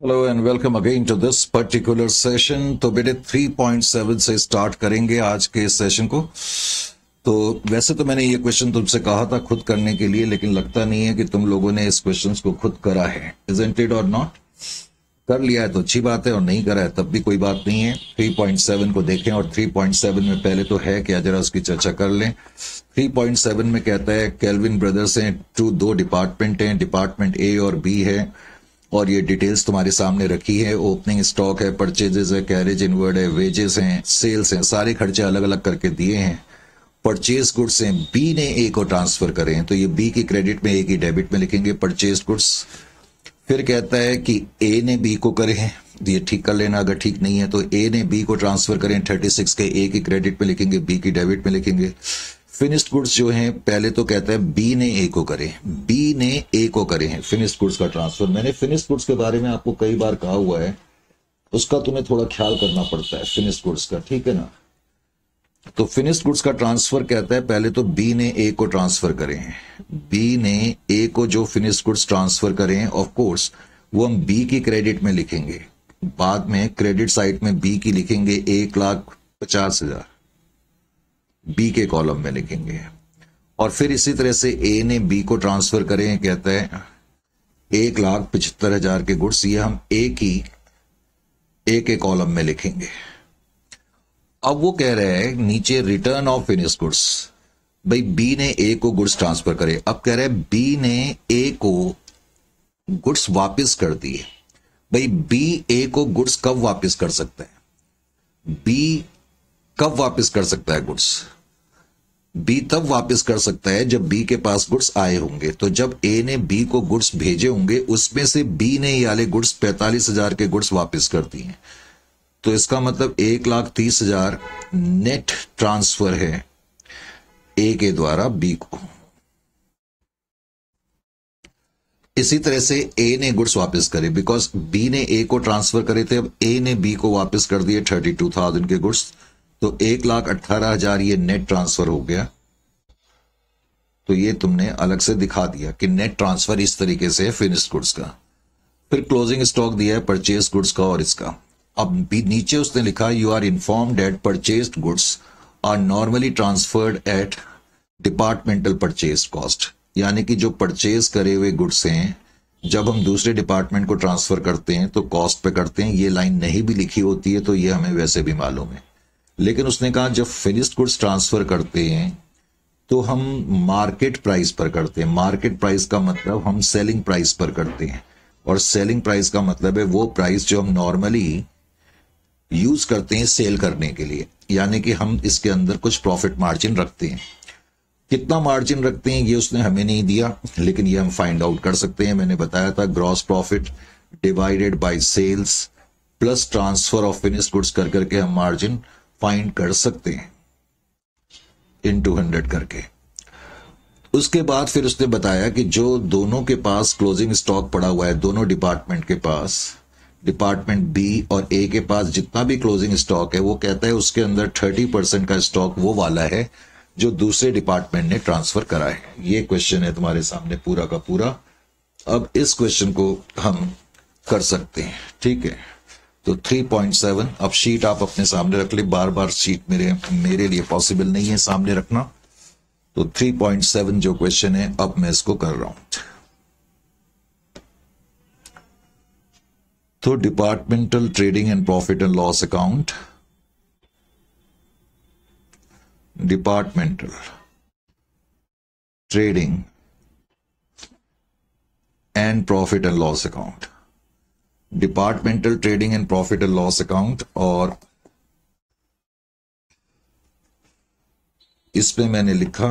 Hello and welcome again to this particular session. तो बेटे 3.7 से स्टार्ट करेंगे आज के इस सेशन को। तो वैसे तो मैंने ये क्वेश्चन तुमसे कहा था खुद करने के लिए, लेकिन लगता नहीं है कि तुम लोगों ने इस क्वेश्चन को खुद करा है। इजंट इट और नॉट? कर लिया है तो अच्छी बात है, और नहीं करा है तब भी कोई बात नहीं है। 3.7 को देखें, और 3.7 में पहले तो है क्या, जरा उसकी चर्चा कर लें। 3.7 में कहता है केल्विन ब्रदर्स हैं, दो डिपार्टमेंट हैं, डिपार्टमेंट ए और बी है, और ये डिटेल्स तुम्हारे सामने रखी है। ओपनिंग स्टॉक है, परचेजेस है, कैरेज इनवर्ड है, वेजेस हैं, सेल्स हैं, सारे खर्चे अलग अलग करके दिए हैं। परचेज गुड्स हैं, बी ने ए को ट्रांसफर करे हैं, तो ये बी की क्रेडिट में ए की डेबिट में लिखेंगे परचेज गुड्स। फिर कहता है कि ए ने बी को करे हैं, ये ठीक कर लेना, अगर ठीक नहीं है तो ए ने बी को ट्रांसफर करें 36 के, ए की क्रेडिट में लिखेंगे, बी की डेबिट में लिखेंगे। फिनिश्ड गुड्स जो हैं, पहले तो कहता है बी ने ए को करे, बी ने ए को करे हैं फिनिश्ड गुड्स का ट्रांसफर। मैंने फिनिश्ड गुड्स के बारे में आपको कई बार कहा हुआ है, उसका तुम्हें थोड़ा ख्याल करना पड़ता है फिनिश्ड गुड्स का, ठीक है ना। तो फिनिश्ड गुड्स का ट्रांसफर कहता है पहले तो बी ने ए को ट्रांसफर करें, बी ने ए को जो फिनिश्ड गुड्स ट्रांसफर करें, ऑफ कोर्स वो हम बी की क्रेडिट में लिखेंगे, बाद में क्रेडिट साइड में बी की लिखेंगे 1,50,000, बी के कॉलम में लिखेंगे। और फिर इसी तरह से ए ने बी को ट्रांसफर करें, कहता है 1,75,000 के गुड्स, ये हम ए के कॉलम में लिखेंगे। अब वो कह रहे हैं नीचे रिटर्न ऑफ फिनिश्ड गुड्स, भाई बी ने ए को गुड्स ट्रांसफर करे। अब कह रहे हैं बी ने ए को गुड्स वापस कर दिए। भाई बी ए को गुड्स कब वापस कर सकता है? बी कब वापस कर सकता है गुड्स? बी तब वापस कर सकता है जब बी के पास गुड्स आए होंगे। तो जब ए ने बी को गुड्स भेजे होंगे, उसमें से बी ने ये वाले गुड्स 45,000 के गुड्स वापस कर दिए, तो इसका मतलब 1,30,000 नेट ट्रांसफर है ए के द्वारा बी को। इसी तरह से ए ने गुड्स वापस करे, बिकॉज बी ने ए को ट्रांसफर करे थे, अब ए ने बी को वापस कर दिए 32,000 के गुड्स, तो 1,18,000 ये नेट ट्रांसफर हो गया। तो ये तुमने अलग से दिखा दिया कि नेट ट्रांसफर इस तरीके से है फिनिश्ड गुड्स का। फिर क्लोजिंग स्टॉक दिया है परचेज गुड्स का और इसका। अब भी नीचे उसने लिखा you are informed that purchased goods are normally transferred at departmental purchase cost, यानी कि जो परचेज करे हुए गुड्स हैं जब हम दूसरे डिपार्टमेंट को ट्रांसफर करते हैं तो कॉस्ट पे करते हैं। ये लाइन नहीं भी लिखी होती है तो ये हमें वैसे भी मालूम है, लेकिन उसने कहा जब फिनिश्ड गुड्स ट्रांसफर करते हैं तो हम मार्केट प्राइस पर करते हैं। मार्केट प्राइस का मतलब हम सेलिंग प्राइस पर करते हैं, और सेलिंग प्राइस का मतलब है वो प्राइस जो हम नॉर्मली यूज करते हैं सेल करने के लिए, यानी कि हम इसके अंदर कुछ प्रॉफिट मार्जिन रखते हैं। कितना मार्जिन रखते हैं ये उसने हमें नहीं दिया, लेकिन ये हम फाइंड आउट कर सकते हैं। मैंने बताया था gross profit divided by sales plus transfer of finished goods कर करके हम मार्जिन फाइंड कर सकते हैं इनटू 100 करके। उसके बाद फिर उसने बताया कि जो दोनों के पास क्लोजिंग स्टॉक पड़ा हुआ है, दोनों डिपार्टमेंट के पास, डिपार्टमेंट बी और ए के पास जितना भी क्लोजिंग स्टॉक है, वो कहता है उसके अंदर 30% का स्टॉक वो वाला है जो दूसरे डिपार्टमेंट ने ट्रांसफर करा है। ये क्वेश्चन है तुम्हारे सामने पूरा का पूरा। अब इस क्वेश्चन को हम कर सकते हैं, ठीक है। तो 3.7, अब शीट आप अपने सामने रख ले, बार बार शीट मेरे लिए पॉसिबल नहीं है सामने रखना। तो 3.7 जो क्वेश्चन है अब मैं इसको कर रहा हूं। तो departmental trading and profit and loss account, departmental trading and profit and loss account, departmental trading and profit and loss account. और इसमें मैंने लिखा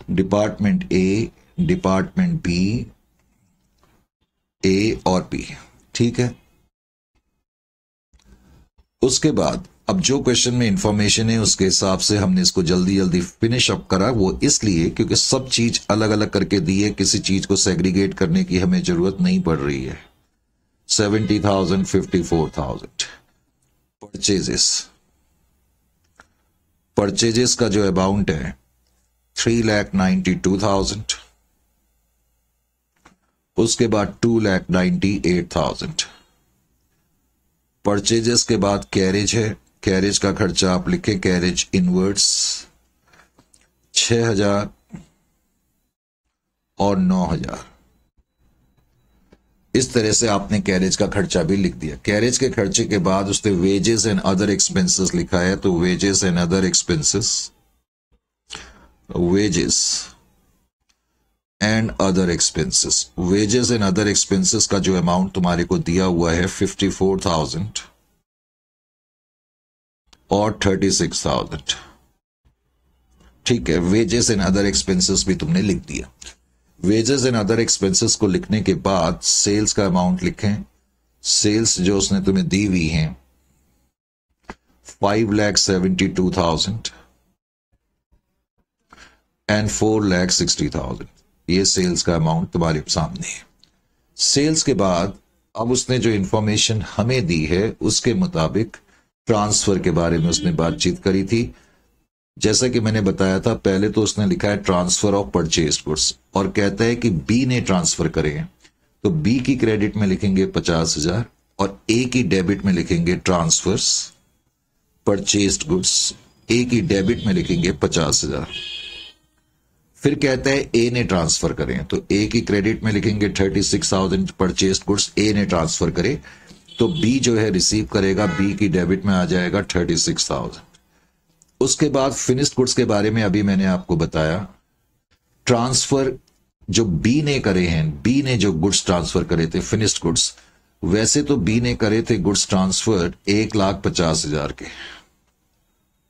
डिपार्टमेंट ए, डिपार्टमेंट बी, ए और बी, ठीक है। उसके बाद अब जो क्वेश्चन में इंफॉर्मेशन है उसके हिसाब से हमने इसको जल्दी जल्दी फिनिश अप करा। वो इसलिए क्योंकि सब चीज अलग अलग करके दी है, किसी चीज को सेग्रीगेट करने की हमें जरूरत नहीं पड़ रही है। 70,000, 54,000 परचेजेस का जो अमाउंट है 3,92,000, उसके बाद 2,98,000। परचेजेस के बाद कैरेज है, कैरेज का खर्चा आप लिखें, कैरेज इनवर्ड्स 6,000 और 9,000। इस तरह से आपने कैरेज का खर्चा भी लिख दिया। कैरेज के खर्चे के बाद उसने वेजेस एंड अदर एक्सपेंसेस लिखा है, तो wages and other expenses, wages and other expenses, wages and other expenses का जो अमाउंट तुम्हारे को दिया हुआ है 54,000 और 36,000। ठीक है, वेजेस एंड अदर एक्सपेंसेस भी तुमने लिख दिया। वेजेस एंड अदर एक्सपेंसेस को लिखने के बाद सेल्स का अमाउंट लिखें। सेल्स जो उसने तुम्हें दी हुई है 5,72,000 एंड 4,60,000, ये सेल्स का अमाउंट तुम्हारे सामने है। सेल्स के बाद अब उसने जो इंफॉर्मेशन हमें दी है उसके मुताबिक ट्रांसफर के बारे में उसने बातचीत करी थी। जैसा कि मैंने बताया था, पहले तो उसने लिखा है ट्रांसफर ऑफ परचेज्ड गुड्स और कहता है कि बी ने ट्रांसफर करे, तो बी की क्रेडिट में लिखेंगे 50,000 और ए की डेबिट में लिखेंगे ट्रांसफर्स परचेज्ड गुड्स, ए की डेबिट में लिखेंगे 50,000। फिर कहता है ए ने ट्रांसफर करें, तो ए की क्रेडिट में लिखेंगे 36,000 परचेज्ड गुड्स, ए ने ट्रांसफर करे, तो बी जो है रिसीव करेगा, बी की डेबिट में आ जाएगा 36,000। उसके बाद फिनिश्ड गुड्स के बारे में अभी मैंने आपको बताया। ट्रांसफर जो बी ने करे हैं, बी ने जो गुड्स ट्रांसफर करे थे फिनिश्ड गुड्स, वैसे तो बी ने करे थे गुड्स ट्रांसफर 1,50,000 के,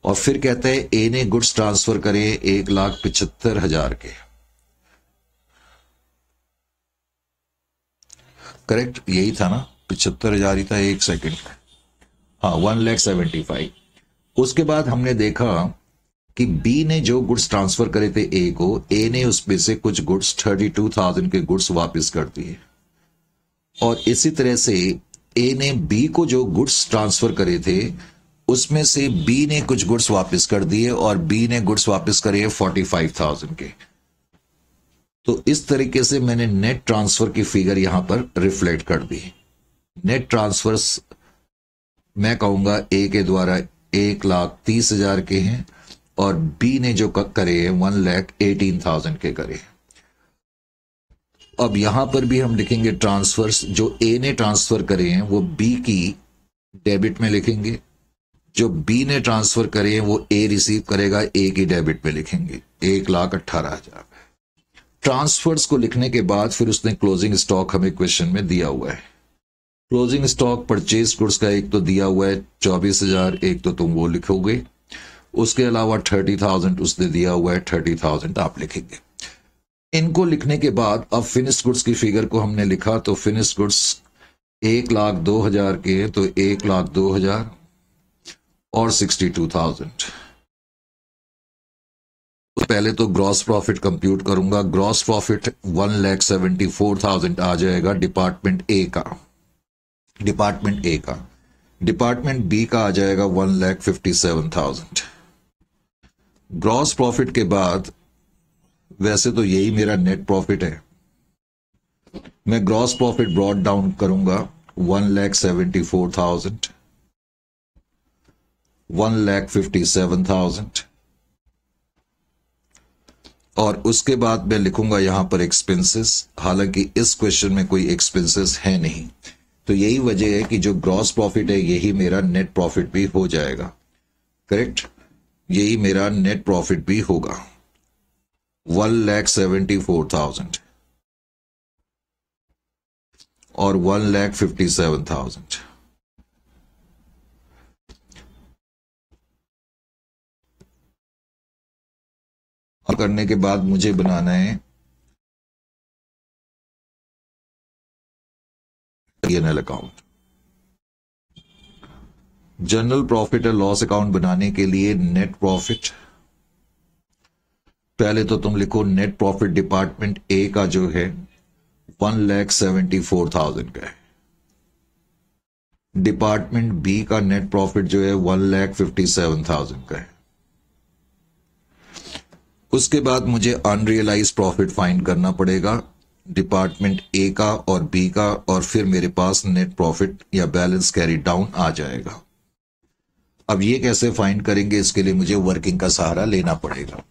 और फिर कहते हैं ए ने गुड्स ट्रांसफर करे 1,75,000 के। करेक्ट, यही था ना, 75,000 ही था, एक सेकंड, हाँ 1,75,000। उसके बाद हमने देखा कि बी ने जो गुड्स ट्रांसफर करे थे ए को, ए ने उसमें से कुछ गुड्स 32,000 के गुड्स वापस कर दिए, और इसी तरह से ए ने बी को जो गुड्स ट्रांसफर करे थे उसमें से बी ने कुछ गुड्स वापस कर दिए और बी ने गुड्स वापस करे 45,000 के। तो इस तरीके से मैंने नेट ट्रांसफर की फिगर यहां पर रिफ्लेक्ट कर दी। नेट ट्रांसफर्स मैं कहूंगा ए के द्वारा 1,30,000 के हैं और बी ने जो करे 1,18,000 के करे। अब यहां पर भी हम लिखेंगे ट्रांसफर्स, जो ए ने ट्रांसफर करे हैं वो बी की डेबिट में लिखेंगे, जो बी ने ट्रांसफर करे हैं वो ए रिसीव करेगा, ए की डेबिट में लिखेंगे 1,18,000। ट्रांसफर्स को लिखने के बाद फिर उसने क्लोजिंग स्टॉक हमें क्वेश्चन में दिया हुआ है। क्लोजिंग स्टॉक परचेज गुड्स का एक तो दिया हुआ है 24,000, एक तो तुम वो लिखोगे, उसके अलावा 30,000 उसने दिया हुआ है, 30,000 आप लिखेंगे। इनको लिखने के बाद अब फिनिश्ड गुड्स की फिगर को हमने लिखा, तो फिनिश्ड गुड्स 1,02,000 के हैं, तो 1,02,000 और 62,000। पहले तो ग्रॉस प्रॉफिट कंप्यूट करूंगा। ग्रॉस प्रॉफिट 1,74,000 आ जाएगा डिपार्टमेंट ए का, डिपार्टमेंट ए का। डिपार्टमेंट बी का आ जाएगा 1,57,000। ग्रॉस प्रॉफिट के बाद वैसे तो यही मेरा नेट प्रॉफिट है, मैं ग्रॉस प्रॉफिट ब्रॉट डाउन करूंगा 1,74,000, 1,57,000, और उसके बाद मैं लिखूंगा यहां पर एक्सपेंसेस। हालांकि इस क्वेश्चन में कोई एक्सपेंसेस है नहीं, तो यही वजह है कि जो ग्रॉस प्रॉफिट है यही मेरा नेट प्रॉफिट भी हो जाएगा। करेक्ट, यही मेरा नेट प्रॉफिट भी होगा 1,74,000 और 1,57,000। करने के बाद मुझे बनाना है P&L account. General profit and loss account बनाने के लिए नेट प्रॉफिट, पहले तो तुम लिखो नेट प्रॉफिट डिपार्टमेंट ए का जो है 1,74,000 का है, डिपार्टमेंट बी का नेट प्रॉफिट जो है 1,57,000 का है। उसके बाद मुझे अनरियलाइज प्रॉफिट फाइंड करना पड़ेगा डिपार्टमेंट ए का और बी का, और फिर मेरे पास नेट प्रॉफिट या बैलेंस कैरी डाउन आ जाएगा। अब ये कैसे फाइंड करेंगे, इसके लिए मुझे वर्किंग का सहारा लेना पड़ेगा।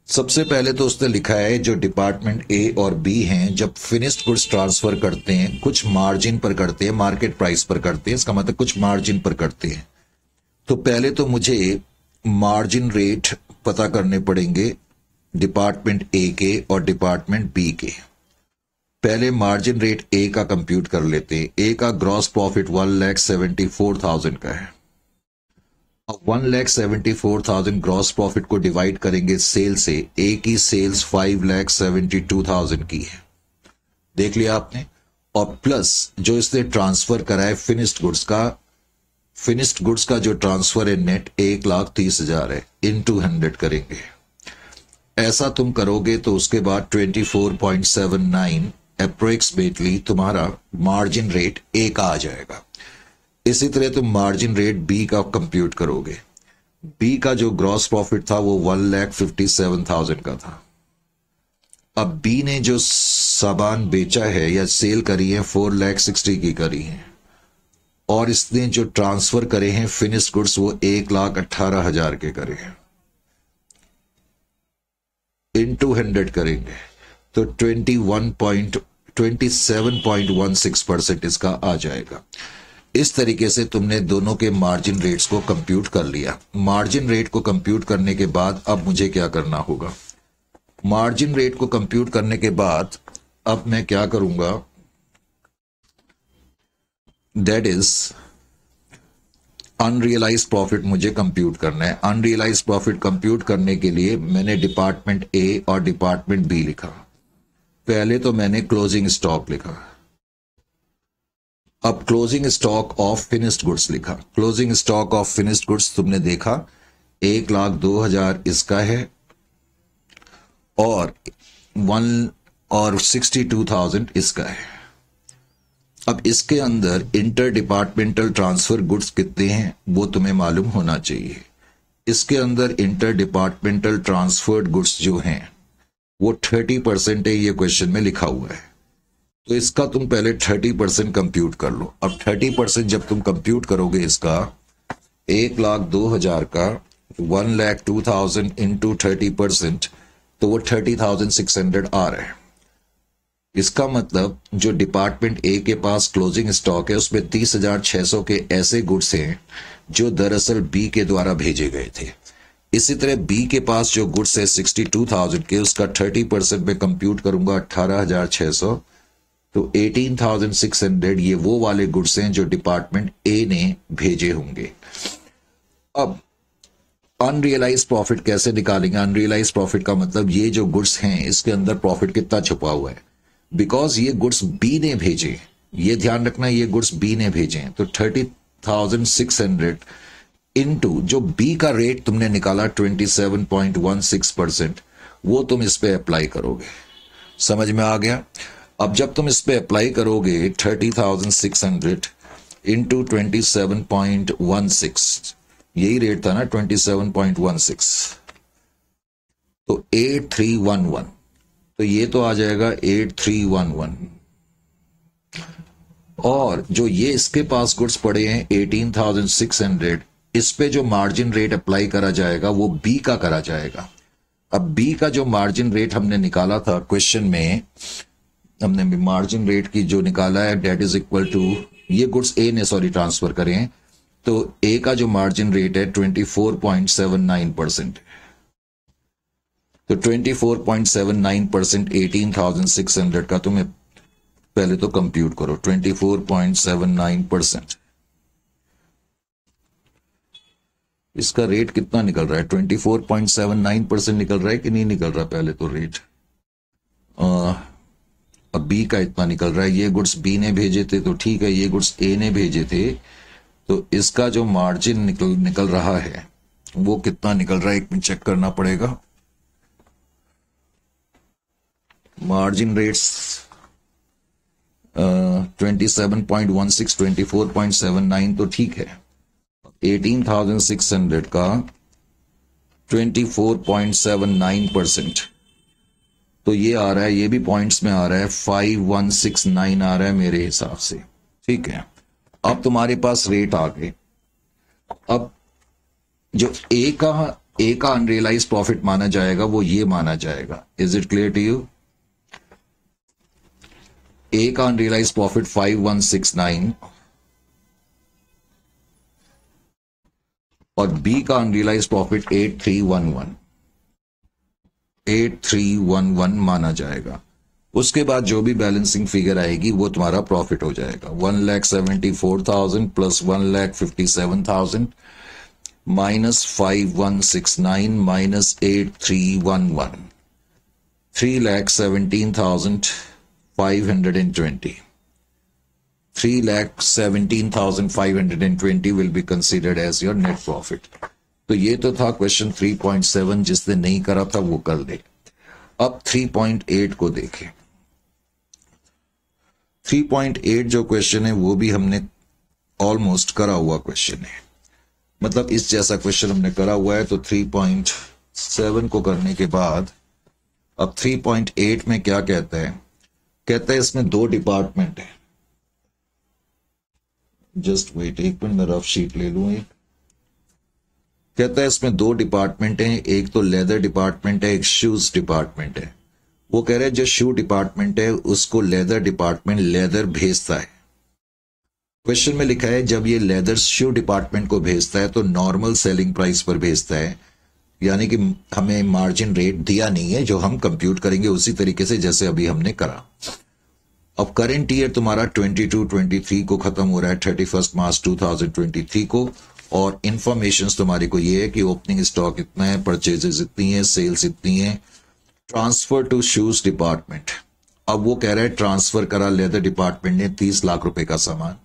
सबसे पहले तो उसने लिखा है जो डिपार्टमेंट ए और बी हैं जब फिनिश्ड गुड्स ट्रांसफर करते हैं कुछ मार्जिन पर करते हैं, मार्केट प्राइस पर करते हैं, इसका मतलब कुछ मार्जिन पर करते हैं। तो पहले तो मुझे मार्जिन रेट पता करने पड़ेंगे डिपार्टमेंट ए के और डिपार्टमेंट बी के। पहले मार्जिन रेट ए का कंप्यूट कर लेते हैं। ए का ग्रॉस प्रॉफिट 1,74,000 का है। अब 1,74,000 ग्रॉस प्रॉफिट को डिवाइड करेंगे सेल से। ए की सेल्स 5,72,000 की है, देख लिया आपने, और प्लस जो इसने ट्रांसफर करा है फिनिश्ड गुड्स का, फिनिश्ड गुड्स का जो ट्रांसफर है नेट 1,30,000 है, इनटू 100 करेंगे। ऐसा तुम करोगे तो उसके बाद 24.79 अप्रोक्सीमेटली तुम्हारा मार्जिन रेट ए का आ जाएगा। इसी तरह तुम मार्जिन रेट बी का कंप्यूट करोगे। बी का जो ग्रॉस प्रॉफिट था वो 1,57,000 का था। अब बी ने जो सामान बेचा है या सेल करी है 4,60,000 की करी है, और इसने जो ट्रांसफर करे हैं फिनिश्ड गुड्स वो 1,18,000 के करे हैं, इनटू 100 करेंगे तो 27.16% इसका आ जाएगा। इस तरीके से तुमने दोनों के मार्जिन रेट्स को कंप्यूट कर लिया। मार्जिन रेट को कंप्यूट करने के बाद अब मुझे क्या करना होगा, मार्जिन रेट को कंप्यूट करने के बाद अब मैं क्या करूंगा, दैट इज अनरियलाइज प्रॉफिट मुझे कंप्यूट करना है। अनरियलाइज प्रॉफिट कंप्यूट करने के लिए मैंने डिपार्टमेंट ए और डिपार्टमेंट बी लिखा। पहले तो मैंने क्लोजिंग स्टॉक लिखा, अब closing stock of finished goods लिखा। Closing stock of finished goods तुमने देखा 1,02,000 इसका है और 62,000 इसका है। अब इसके अंदर इंटर डिपार्टमेंटल ट्रांसफर गुड्स कितने हैं वो तुम्हें मालूम होना चाहिए। इसके अंदर इंटर डिपार्टमेंटल ट्रांसफर्ड गुड्स जो हैं वो 30% है, ये क्वेश्चन में लिखा हुआ है। तो इसका तुम पहले 30% कंप्यूट कर लो। अब 30% जब तुम कंप्यूट करोगे इसका 1,02,000 का 1,02,000 इंटू 30% तो वो 30,600 आ रहा है। इसका मतलब जो डिपार्टमेंट ए के पास क्लोजिंग स्टॉक है उसमें 30,600 के ऐसे गुड्स हैं जो दरअसल बी के द्वारा भेजे गए थे। इसी तरह बी के पास जो गुड्स है 62,000 के, उसका 30% में कंप्यूट करूंगा 18,600 तो 18,600 ये वो वाले गुड्स हैं जो डिपार्टमेंट ए ने भेजे होंगे। अब अनरियलाइज प्रॉफिट कैसे निकालेंगे? अनरियलाइज प्रॉफिट का मतलब ये जो गुड्स हैं इसके अंदर प्रॉफिट कितना छुपा हुआ है, बिकॉज ये गुड्स बी ने भेजे, ये ध्यान रखना ये गुड्स बी ने भेजे हैं। तो 30,600 इनटू जो बी का रेट तुमने निकाला 27.16%, वो तुम इस पे अप्लाई करोगे। समझ में आ गया? अब जब तुम इस पे अप्लाई करोगे 30,600 इंटू 27.16, यही रेट था ना 27.16, तो 8311, तो ये तो आ जाएगा 8311। और जो ये इसके पास गुड्स पड़े हैं 18,600, इस पे जो मार्जिन रेट अप्लाई करा जाएगा वो बी का करा जाएगा। अब बी का जो मार्जिन रेट हमने निकाला था क्वेश्चन में, हमने मार्जिन रेट की जो निकाला है डेट इज इक्वल टू, ये गुड्स ए ने ट्रांसफर करें, तो ए का जो मार्जिन रेट है 24.79%। तो 24.79% 18,600 का तुम्हें पहले तो कंप्यूट करो। 24.79% इसका रेट कितना निकल रहा है? 24.79% निकल रहा है कि नहीं निकल रहा? पहले तो रेट अब बी का इतना निकल रहा है। ये गुड्स बी ने भेजे थे तो ठीक है, ये गुड्स ए ने भेजे थे, तो इसका जो मार्जिन निकल रहा है वो कितना निकल रहा है, एक मिनट चेक करना पड़ेगा। मार्जिन रेट्स 27.16, 24.79 तो ठीक है। 18,600 का 24.79%। तो ये आ रहा है, ये भी पॉइंट्स में आ रहा है, 5169 आ रहा है मेरे हिसाब से। ठीक है, अब तुम्हारे पास रेट आ गए। अब जो ए का अनरियलाइज प्रॉफिट माना जाएगा वो ये माना जाएगा। Is it clear to you? A का अनरियलाइज प्रॉफिट 5169 और बी का अनरियलाइज प्रॉफिट 8311 माना जाएगा। उसके बाद जो भी बैलेंसिंग फिगर आएगी वो तुम्हारा प्रॉफिट हो जाएगा। 1,74,000 plus 1,57,000 minus 5169 minus 8311, 3,17,520। 3,17,520 will be considered as your net profit। तो ये तो था क्वेश्चन 3.7, जिसने नहीं करा था वो कर ले। अब 3.8 को देखें। 3.8 जो क्वेश्चन है वो भी हमने ऑलमोस्ट करा हुआ क्वेश्चन है, मतलब इस जैसा क्वेश्चन हमने करा हुआ है। तो 3.7 को करने के बाद अब 3.8 में क्या कहता है? कहता है इसमें दो डिपार्टमेंट है। जस्ट वेट, एक मिनट मैं रफ शीट ले लूं। एक कहता है इसमें दो डिपार्टमेंट हैं, एक तो लेदर डिपार्टमेंट है, एक शूज डिपार्टमेंट है। वो कह रहे हैं जो शू डिपार्टमेंट है उसको लेदर डिपार्टमेंट लेदर भेजता है। क्वेश्चन में लिखा है जब ये लेदर शू डिपार्टमेंट को भेजता है तो नॉर्मल सेलिंग प्राइस पर भेजता है, यानी कि हमें मार्जिन रेट दिया नहीं है, जो हम कंप्यूट करेंगे उसी तरीके से जैसे अभी हमने करा। अब करंट ईयर तुम्हारा 22-23 को खत्म हो रहा है 31 मार्च 2023 को, और इंफॉर्मेशन तुम्हारी को ये है कि ओपनिंग स्टॉक इतना है, परचेजेस इतनी है, सेल्स इतनी है। Transfer to shoes department. अब वो कह रहा है ट्रांसफर करा लेदर डिपार्टमेंट ने 30 लाख रुपए का सामान।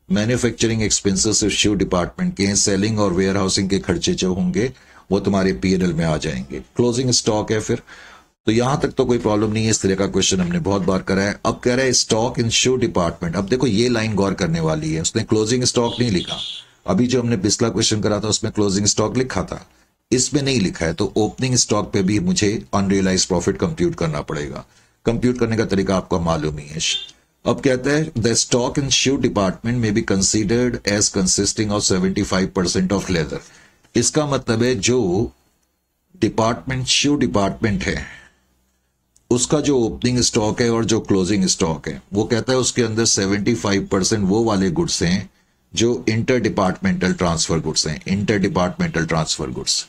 मैन्युफैक्चरिंग एक्सपेंसेस शू डिपार्टमेंट के हैं, सेलिंग और वेयर हाउसिंग के खर्चे जो होंगे वो तुम्हारे पीएनएल में आ जाएंगे। क्लोजिंग स्टॉक है फिर, तो यहां तक तो कोई प्रॉब्लम नहीं है। इस तरह का क्वेश्चन हमने बहुत बार करा है। अब कह रहा है स्टॉक इन शू डिपार्टमेंट। अब देखो ये लाइन गौर करने वाली है, उसने क्लोजिंग स्टॉक नहीं लिखा। अभी जो हमने पिछला क्वेश्चन करा था उसमें क्लोजिंग स्टॉक लिखा था, इसमें नहीं लिखा है। तो ओपनिंग स्टॉक पे भी मुझे अनरियलाइज प्रॉफिट कंप्यूट करना पड़ेगा। कंप्यूट करने का तरीका आपको मालूम ही है। अब कहता है the stock in shoe department में be considered as consisting of 75% of leather. इसका मतलब है जो डिपार्टमेंट शू डिपार्टमेंट है उसका जो ओपनिंग स्टॉक है और जो क्लोजिंग स्टॉक है, वो कहता है उसके अंदर 75% वो वाले गुड्स हैं जो इंटर डिपार्टमेंटल ट्रांसफर गुड्स हैं। Inter departmental transfer goods.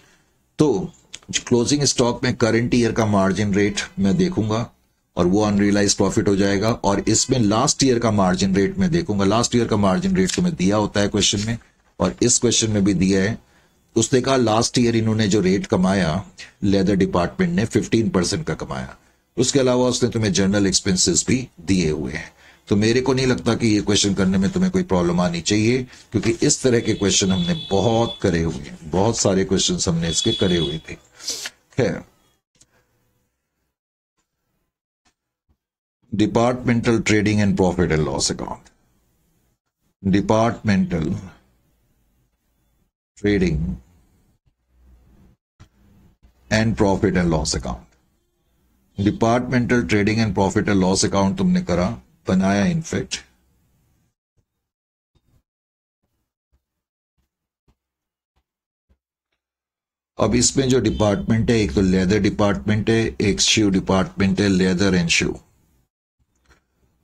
तो क्लोजिंग स्टॉक में करंट ईयर का मार्जिन रेट मैं देखूंगा और वो अनरियलाइज प्रॉफिट हो जाएगा, और इसमें लास्ट ईयर का मार्जिन रेट मैं देखूंगा। लास्ट ईयर का मार्जिन रेट तुम्हें दिया होता है क्वेश्चन में, और इस क्वेश्चन में भी दिया है। उसने कहा लास्ट ईयर इन्होंने जो रेट कमाया लेदर डिपार्टमेंट ने 15% का कमाया। उसके अलावा उसने तुम्हें जनरल एक्सपेंसेस भी दिए हुए हैं। तो मेरे को नहीं लगता कि ये क्वेश्चन करने में तुम्हें कोई प्रॉब्लम आनी चाहिए, क्योंकि इस तरह के क्वेश्चन हमने बहुत करे हुए हैं, बहुत सारे क्वेश्चन हमने इसके करे हुए थे। खैर, departmental trading and profit and loss account. Departmental trading and profit and loss account. Departmental trading and profit and loss account तुमने करा, बनाया इनफैक्ट। अब इसमें जो डिपार्टमेंट है, एक तो लेदर डिपार्टमेंट है, एक शू डिपार्टमेंट है, लेदर एंड शू।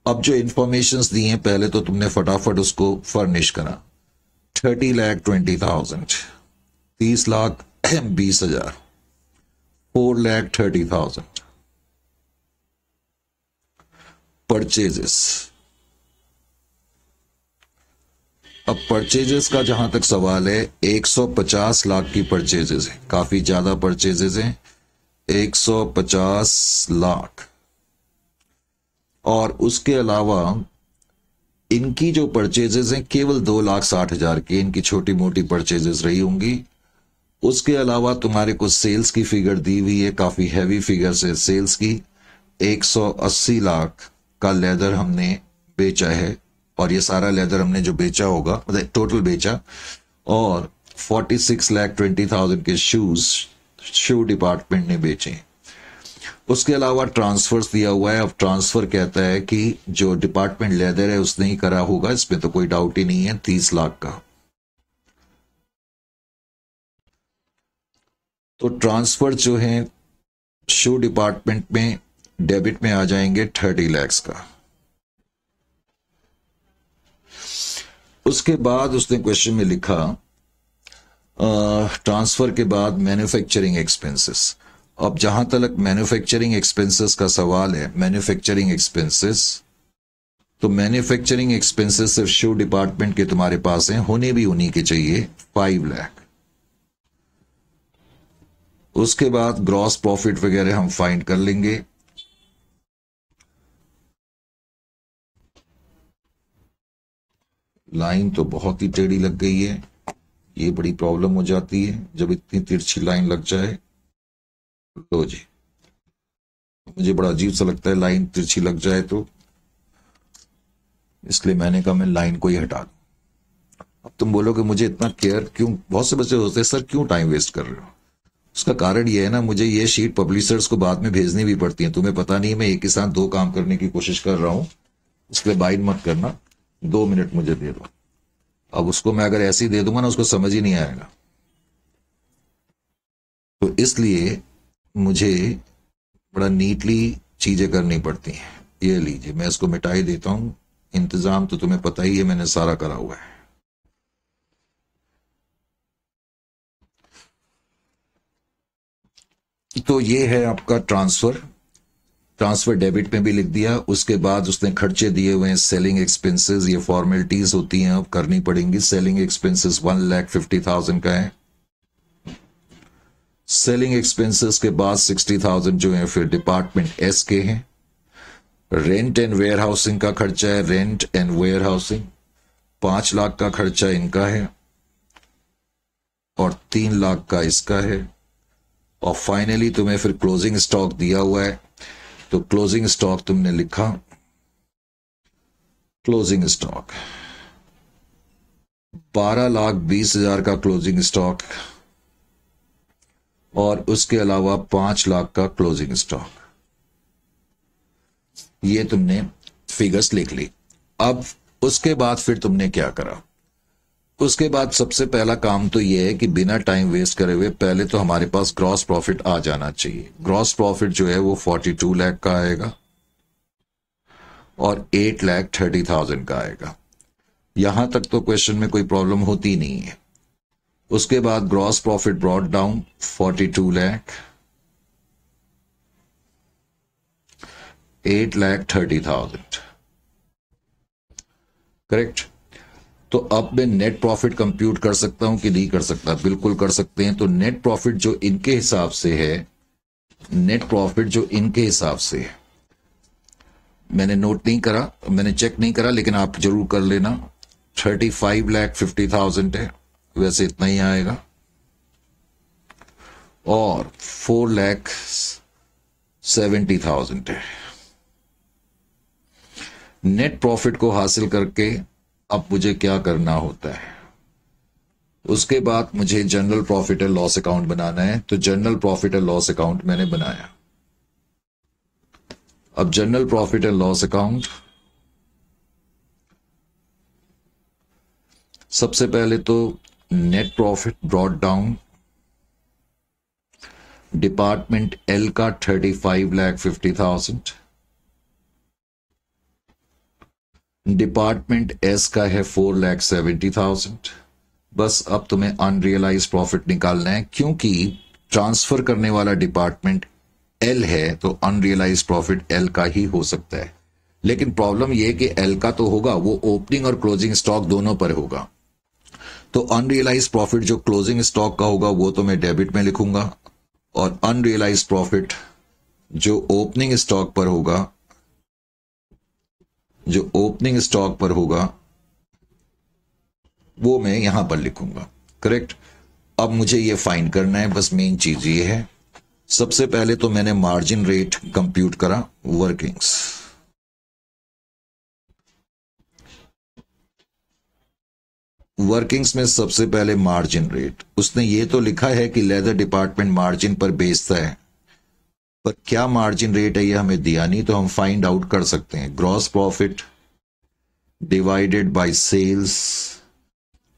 अब जो इंफॉर्मेशंस दी हैं पहले तो तुमने फटाफट उसको फर्निश करा। 30,20,000, 30,20,000, 4,30,000 परचेजेस। अब परचेजेस का जहां तक सवाल है, 150 लाख की परचेजेस है, काफी ज्यादा परचेजेस हैं, 150 लाख। और उसके अलावा इनकी जो परचेजेस हैं केवल 2,60,000 की, इनकी छोटी मोटी परचेजेस रही होंगी। उसके अलावा तुम्हारे को सेल्स की फिगर दी हुई है, काफी हैवी फिगर है सेल्स की। 180 लाख का लेदर हमने बेचा है, और ये सारा लेदर हमने जो बेचा होगा, मतलब टोटल बेचा। और 46,20,000 के शूज शू डिपार्टमेंट ने बेचे। उसके अलावा ट्रांसफर्स दिया हुआ है। अब ट्रांसफर कहता है कि जो डिपार्टमेंट लेदर है उसने ही करा होगा, इसमें तो कोई डाउट ही नहीं है, 30 लाख का। तो ट्रांसफर जो है शू डिपार्टमेंट में डेबिट में आ जाएंगे 30 लाख का। उसके बाद उसने क्वेश्चन में लिखा ट्रांसफर के बाद मैन्युफैक्चरिंग एक्सपेंसेस। अब जहां तक मैन्युफैक्चरिंग एक्सपेंसेस का सवाल है, मैन्युफैक्चरिंग एक्सपेंसेस, तो मैन्युफैक्चरिंग एक्सपेंसेस सिर्फ शू डिपार्टमेंट के तुम्हारे पास हैं, होने भी उन्हीं के चाहिए, 5 लाख। उसके बाद ग्रॉस प्रॉफिट वगैरह हम फाइंड कर लेंगे। लाइन तो बहुत ही टेढ़ी लग गई है, ये बड़ी प्रॉब्लम हो जाती है जब इतनी तिरछी लाइन लग जाए। लो जी, मुझे बड़ा अजीब सा लगता है लाइन तिरछी लग जाए तो, इसलिए मैंने कहा मैं लाइन को ही हटा दूं। अब तुम बोलोगे मुझे इतना केयर क्यों, बहुत से बच्चे होते हैं सर क्यों टाइम वेस्ट कर रहे हो। उसका कारण ये है ना, मुझे ये शीट पब्लिशर्स को बाद में भेजनी भी पड़ती है। तुम्हें पता नहीं मैं एक ही साथ 2 काम करने की कोशिश कर रहा हूं, इसलिए बाइंड मत करना। 2 मिनट मुझे दे दो। अब उसको मैं अगर ऐसे ही दे दूंगा ना, उसको समझ ही नहीं आएगा। तो इसलिए मुझे बड़ा नीटली चीजें करनी पड़ती हैं। ये लीजिए, मैं इसको मिटा ही देता हूं। इंतजाम तो तुम्हें पता ही है, मैंने सारा करा हुआ है। तो ये है आपका ट्रांसफर डेबिट में भी लिख दिया। उसके बाद उसने खर्चे दिए हुए हैं, सेलिंग एक्सपेंसेस, ये फॉर्मेलिटीज होती हैं अब करनी पड़ेंगी। सेलिंग एक्सपेंसेस 1,50,000 का है। सेलिंग एक्सपेंसेस के बाद 60,000 जो है फिर डिपार्टमेंट एस के हैं। रेंट एंड वेयर हाउसिंग का खर्चा है, rent and warehousing 5 lakh का खर्चा इनका है और 3 लाख का इसका है। और फाइनली तुम्हें फिर क्लोजिंग स्टॉक दिया हुआ है, तो क्लोजिंग स्टॉक तुमने लिखा, क्लोजिंग स्टॉक 12,20,000 का क्लोजिंग स्टॉक और उसके अलावा 5 लाख का क्लोजिंग स्टॉक। ये तुमने फिगर्स लिख ली। अब उसके बाद फिर तुमने क्या करा, उसके बाद सबसे पहला काम तो यह है कि बिना टाइम वेस्ट करे हुए पहले तो हमारे पास ग्रॉस प्रॉफिट आ जाना चाहिए। ग्रॉस प्रॉफिट जो है वो 42 लाख का आएगा और 8,30,000 का आएगा। यहां तक तो क्वेश्चन में कोई प्रॉब्लम होती नहीं है। उसके बाद gross profit brought down 42 lakh, 8,30,000, correct. तो अब मैं नेट प्रॉफिट कंप्यूट कर सकता हूं कि नहीं कर सकता, बिल्कुल कर सकते हैं। तो नेट प्रॉफिट जो इनके हिसाब से है, नेट प्रॉफिट जो इनके हिसाब से है, मैंने नोट नहीं करा, मैंने चेक नहीं करा, लेकिन आप जरूर कर लेना। 35,50,000 है, वैसे इतना ही आएगा। और 4,70,000 है। नेट प्रॉफिट को हासिल करके अब मुझे क्या करना होता है, उसके बाद मुझे general profit and loss account बनाना है। तो general profit and loss account मैंने बनाया। अब general profit and loss account, सबसे पहले तो net profit brought down, department L का 35,50,000, डिपार्टमेंट एस का है 4,70,000। बस अब तुम्हें अनरियलाइज प्रॉफिट निकालना है, क्योंकि ट्रांसफर करने वाला डिपार्टमेंट एल है तो अनरियलाइज प्रॉफिट एल का ही हो सकता है। लेकिन प्रॉब्लम यह कि एल का तो होगा, वो ओपनिंग और क्लोजिंग स्टॉक दोनों पर होगा। तो अनरियलाइज प्रॉफिट जो क्लोजिंग स्टॉक का होगा वो तो मैं डेबिट में लिखूंगा, और अनरियलाइज प्रॉफिट जो ओपनिंग स्टॉक पर होगा, जो ओपनिंग स्टॉक पर होगा वो मैं यहां पर लिखूंगा, करेक्ट। अब मुझे ये फाइंड करना है, बस मेन चीज ये है। सबसे पहले तो मैंने मार्जिन रेट कंप्यूट करा, वर्किंग्स, वर्किंग्स में सबसे पहले मार्जिन रेट, उसने ये तो लिखा है कि लेदर डिपार्टमेंट मार्जिन पर बेचता है, पर क्या मार्जिन रेट है ये हमें दिया नहीं, तो हम फाइंड आउट कर सकते हैं gross profit divided by sales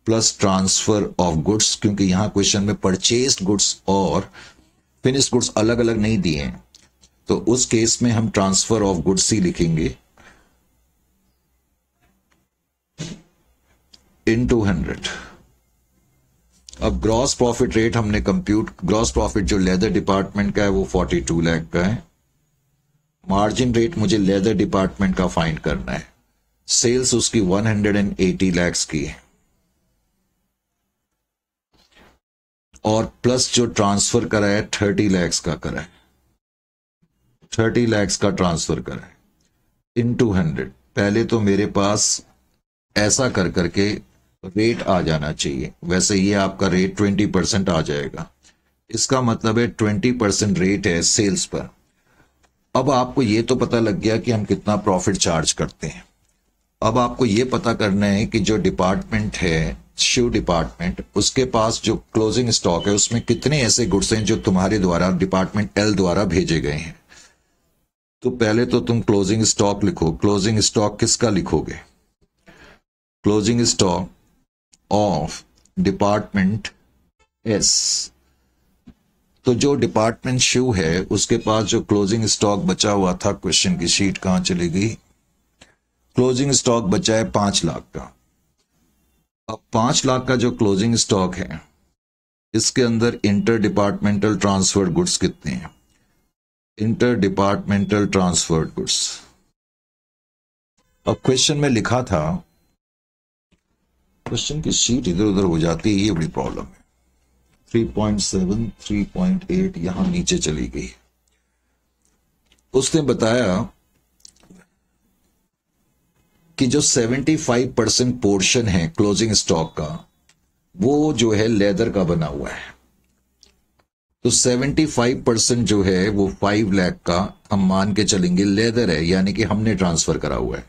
plus transfer of goods, क्योंकि यहां क्वेश्चन में परचेज्ड गुड्स और फिनिश्ड गुड्स अलग अलग नहीं दिए हैं, तो उस केस में हम ट्रांसफर ऑफ गुड्स ही लिखेंगे इनटू 100। अब ग्रॉस प्रॉफिट रेट हमने कंप्यूट, ग्रॉस प्रॉफिट जो लेदर डिपार्टमेंट का है वो 42 लाख का है। मार्जिन रेट मुझे लेदर डिपार्टमेंट का फाइंड करना है। सेल्स उसकी 180 लाख की है और प्लस जो ट्रांसफर करा है 30 लाख का करा है, 30 लाख का ट्रांसफर करा है इनटू 100। पहले तो मेरे पास ऐसा कर करके रेट आ जाना चाहिए, वैसे ये आपका रेट 20% आ जाएगा, इसका मतलब है 20% रेट है सेल्स पर। अब आपको ये तो पता लग गया कि हम कितना प्रॉफिट चार्ज करते हैं। अब आपको ये पता करना है कि जो डिपार्टमेंट है शू डिपार्टमेंट, उसके पास जो क्लोजिंग स्टॉक है उसमें कितने ऐसे गुड्स हैं जो तुम्हारे द्वारा डिपार्टमेंट एल द्वारा भेजे गए हैं। तो पहले तो तुम क्लोजिंग स्टॉक लिखो। क्लोजिंग स्टॉक किसका लिखोगे? Closing stock of department S. तो जो डिपार्टमेंट शू है उसके पास जो क्लोजिंग स्टॉक बचा हुआ था, क्वेश्चन की शीट कहां चली गई, क्लोजिंग स्टॉक बचा है 5 लाख का। अब 5 लाख का जो क्लोजिंग स्टॉक है इसके अंदर इंटर डिपार्टमेंटल ट्रांसफर्ड गुड्स कितने हैं? इंटर डिपार्टमेंटल ट्रांसफर्ड गुड्स, अब क्वेश्चन में लिखा था, क्वेश्चन की शीट इधर उधर हो जाती है, ये बड़ी प्रॉब्लम है। 3.7 3.8 यहां नीचे चली गई। उसने बताया कि जो 75% पोर्शन है क्लोजिंग स्टॉक का वो जो है लेदर का बना हुआ है। तो 75% जो है वो 5 लाख का हम मान के चलेंगे लेदर है, यानी कि हमने ट्रांसफर करा हुआ है,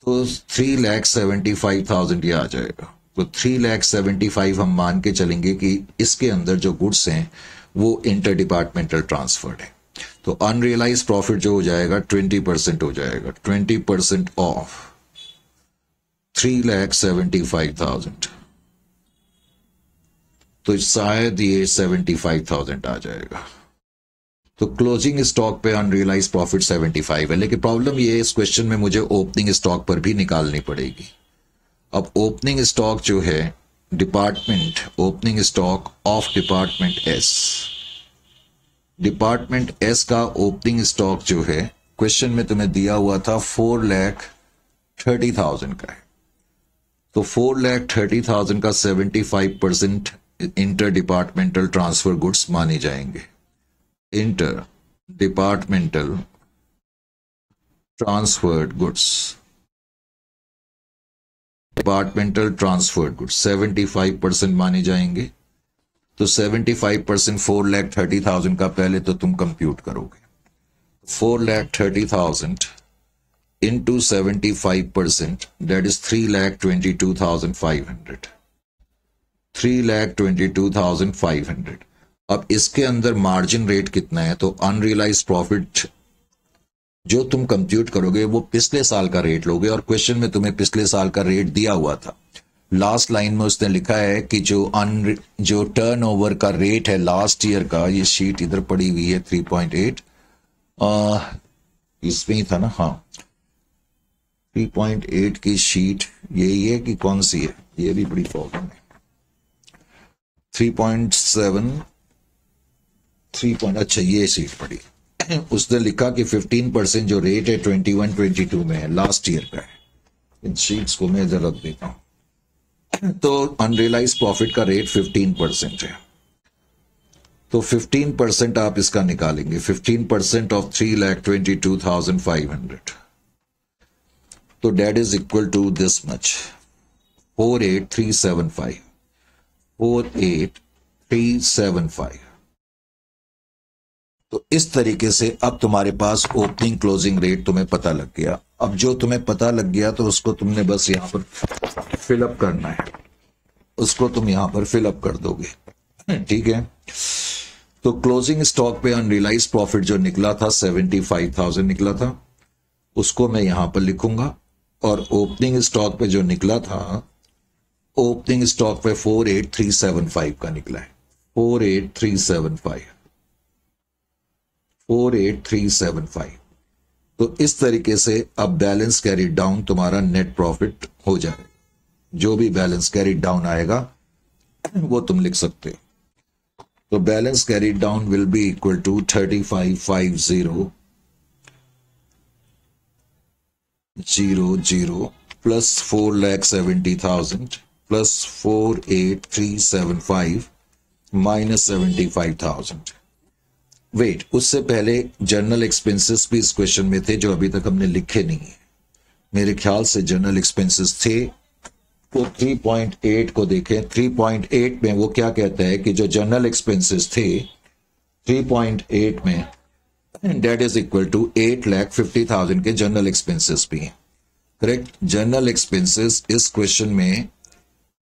तो 3,75,000 ये आ जाएगा। तो 3,75,000 हम मान के चलेंगे कि इसके अंदर जो गुड्स हैं वो इंटर डिपार्टमेंटल ट्रांसफर्ड है। तो अनरियलाइज प्रॉफिट जो हो जाएगा 20% हो जाएगा। 20% ऑफ 3,75,000, तो शायद ये 75,000 आ जाएगा। तो क्लोजिंग स्टॉक पे अनरियलाइज प्रॉफिट 75 है, लेकिन प्रॉब्लम ये है इस क्वेश्चन में मुझे ओपनिंग स्टॉक पर भी निकालनी पड़ेगी। अब ओपनिंग स्टॉक जो है department, opening stock of department S, department S का ओपनिंग स्टॉक जो है क्वेश्चन में तुम्हें दिया हुआ था 4,30,000 का है। तो 4,30,000 का 75% इंटर डिपार्टमेंटल ट्रांसफर गुड्स माने जाएंगे। Inter departmental transferred goods, departmental transferred goods 75% माने जाएंगे। तो 75% 4,30,000 का पहले तो तुम कंप्यूट करोगे। 4,30,000 इंटू 75%, दैट इज 3,22,500, 3,22,500। अब इसके अंदर मार्जिन रेट कितना है? तो अनरियलाइज प्रॉफिट जो तुम कंप्यूट करोगे वो पिछले साल का रेट लोगे, और क्वेश्चन में तुम्हें पिछले साल का रेट दिया हुआ था। लास्ट लाइन में उसने लिखा है कि जो टर्नओवर का रेट है लास्ट ईयर का, ये शीट इधर पड़ी हुई है 3.8, इसमें ही था ना, हाँ 3.8 की शीट यही है कि कौन सी है, ये भी बड़ी प्रॉब्लम है। 3.7 अच्छा ये शीट पड़ी। उसने लिखा कि 15% जो रेट है 21-22 में है, लास्ट ईयर का है। इन शीट्स को मैं इधर रख देता हूं। तो अनरियलाइज प्रॉफिट का रेट 15% है, तो 15% आप इसका निकालेंगे। 15% ऑफ 3,22,500, तो debt is equal to this much, 48,375, 48,375। तो इस तरीके से अब तुम्हारे पास ओपनिंग क्लोजिंग रेट तुम्हें पता लग गया। अब जो तुम्हें पता लग गया तो उसको तुमने बस यहां पर फिलअप करना है। उसको तुम यहां पर फिलअप कर दोगे, ठीक है। तो क्लोजिंग स्टॉक पे अनरियलाइज प्रॉफिट जो निकला था 75,000 निकला था, उसको मैं यहां पर लिखूंगा। और ओपनिंग स्टॉक पे जो निकला था, ओपनिंग स्टॉक पे 48,375 का निकला है, 48,375। तो इस तरीके से अब बैलेंस कैरी डाउन तुम्हारा नेट प्रॉफिट हो जाए। जो भी बैलेंस कैरी डाउन आएगा वो तुम लिख सकते हो। तो balance carry down will be equal to 35,50,000 plus 4,70,000 plus 48,375 minus 75,000। Wait, उससे पहले जनरल एक्सपेंसेस भी इस क्वेश्चन में थे जो अभी तक हमने लिखे नहीं है। मेरे ख्याल से जनरल एक्सपेंसेस थे, वो 3.8 को देखें। 3.8 में वो क्या कहता है कि जो जनरल एक्सपेंसेस थे 3.8 में डेट इज इक्वल टू 8,50,000 के जनरल एक्सपेंसेस भी हैं, करेक्ट। जनरल एक्सपेंसेस इस क्वेश्चन में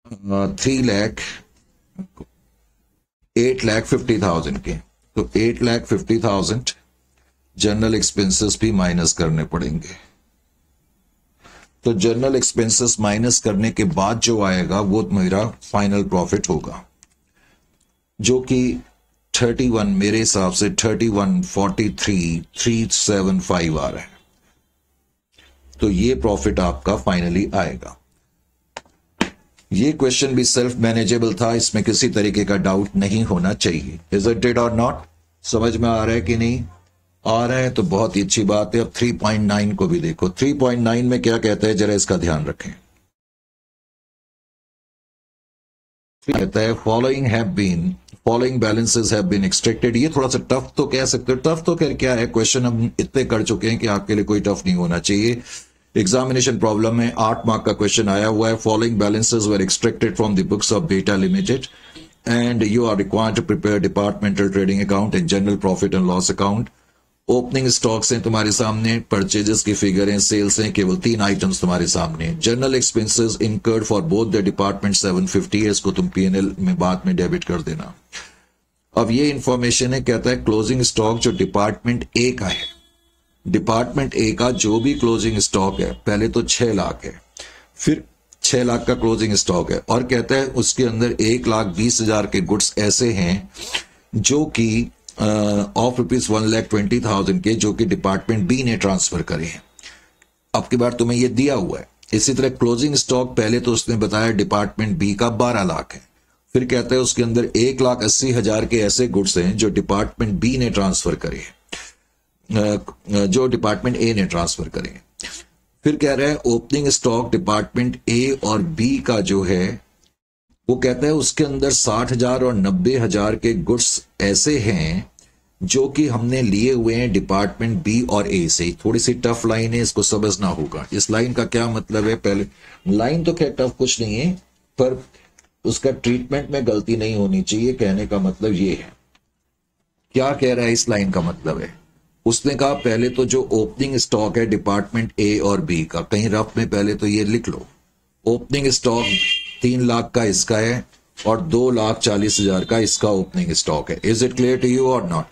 8,50,000 के, तो 8,50,000 जनरल एक्सपेंसेस भी माइनस करने पड़ेंगे। तो जनरल एक्सपेंसेस माइनस करने के बाद जो आएगा वो मेरा फाइनल प्रॉफिट होगा, जो कि 31, मेरे हिसाब से 31,43,375 आ रहा है। तो ये प्रॉफिट आपका फाइनली आएगा। ये क्वेश्चन भी सेल्फ मैनेजेबल था, इसमें किसी तरीके का डाउट नहीं होना चाहिए। इज इट इट और नॉट? समझ में आ रहा है कि नहीं आ रहा है? तो बहुत ही अच्छी बात है। अब 3.9 को भी देखो। 3.9 में क्या कहता है, जरा इसका ध्यान रखें। कहता है following balances have been extracted. ये थोड़ा सा टफ तो कह सकते हो, टफ तो खैर क्या है, क्वेश्चन हम इतने कर चुके हैं कि आपके लिए कोई टफ नहीं होना चाहिए। एग्जामिनेशन प्रॉब्लम में 8 मार्क का क्वेश्चन आया हुआ है। Following balances were extracted from the books of Beta Limited and you are required to prepare departmental trading account and general profit and loss account. Opening stocks हैं तुम्हारे सामने, purchases की figure हैं, sales हैं, केवल 3 आइटम्स तुम्हारे सामने। General expenses incurred for both the department 750 है, इसको तुम पीएनएल में बाद में डेबिट कर देना। अब ये इंफॉर्मेशन है, कहता है क्लोजिंग स्टॉक जो डिपार्टमेंट ए का है, डिपार्टमेंट ए का जो भी क्लोजिंग स्टॉक है, पहले तो 6 लाख है, फिर 6 लाख का क्लोजिंग स्टॉक है, और कहता है उसके अंदर 1,20,000 के गुड्स ऐसे हैं जो कि ऑफ रुपीज 1,20,000 के, जो कि डिपार्टमेंट बी ने ट्रांसफर करे हैं। अब की बार तुम्हें ये दिया हुआ है। इसी तरह क्लोजिंग स्टॉक पहले तो उसने बताया डिपार्टमेंट बी का 12 लाख है, फिर कहता है उसके अंदर 1,80,000 के ऐसे गुड्स हैं जो डिपार्टमेंट बी ने ट्रांसफर करे हैं, जो डिपार्टमेंट ए ने ट्रांसफर करे हैं। फिर कह रहा है ओपनिंग स्टॉक डिपार्टमेंट ए और बी का जो है, वो कहता है उसके अंदर 60,000 और 90,000 के गुड्स ऐसे हैं जो कि हमने लिए हुए हैं डिपार्टमेंट बी और ए से। थोड़ी सी टफ लाइन है, इसको समझना होगा। इस लाइन का क्या मतलब है, पहले लाइन तो खैर टफ कुछ नहीं है, पर उसका ट्रीटमेंट में गलती नहीं होनी चाहिए। कहने का मतलब ये है, क्या कह रहा है इस लाइन का मतलब है, उसने कहा पहले तो जो ओपनिंग स्टॉक है डिपार्टमेंट ए और बी का, कहीं रफ में पहले तो ये लिख लो, ओपनिंग स्टॉक 3 लाख का इसका है और 2,40,000 का इसका ओपनिंग स्टॉक है। Is it clear to you और नॉट?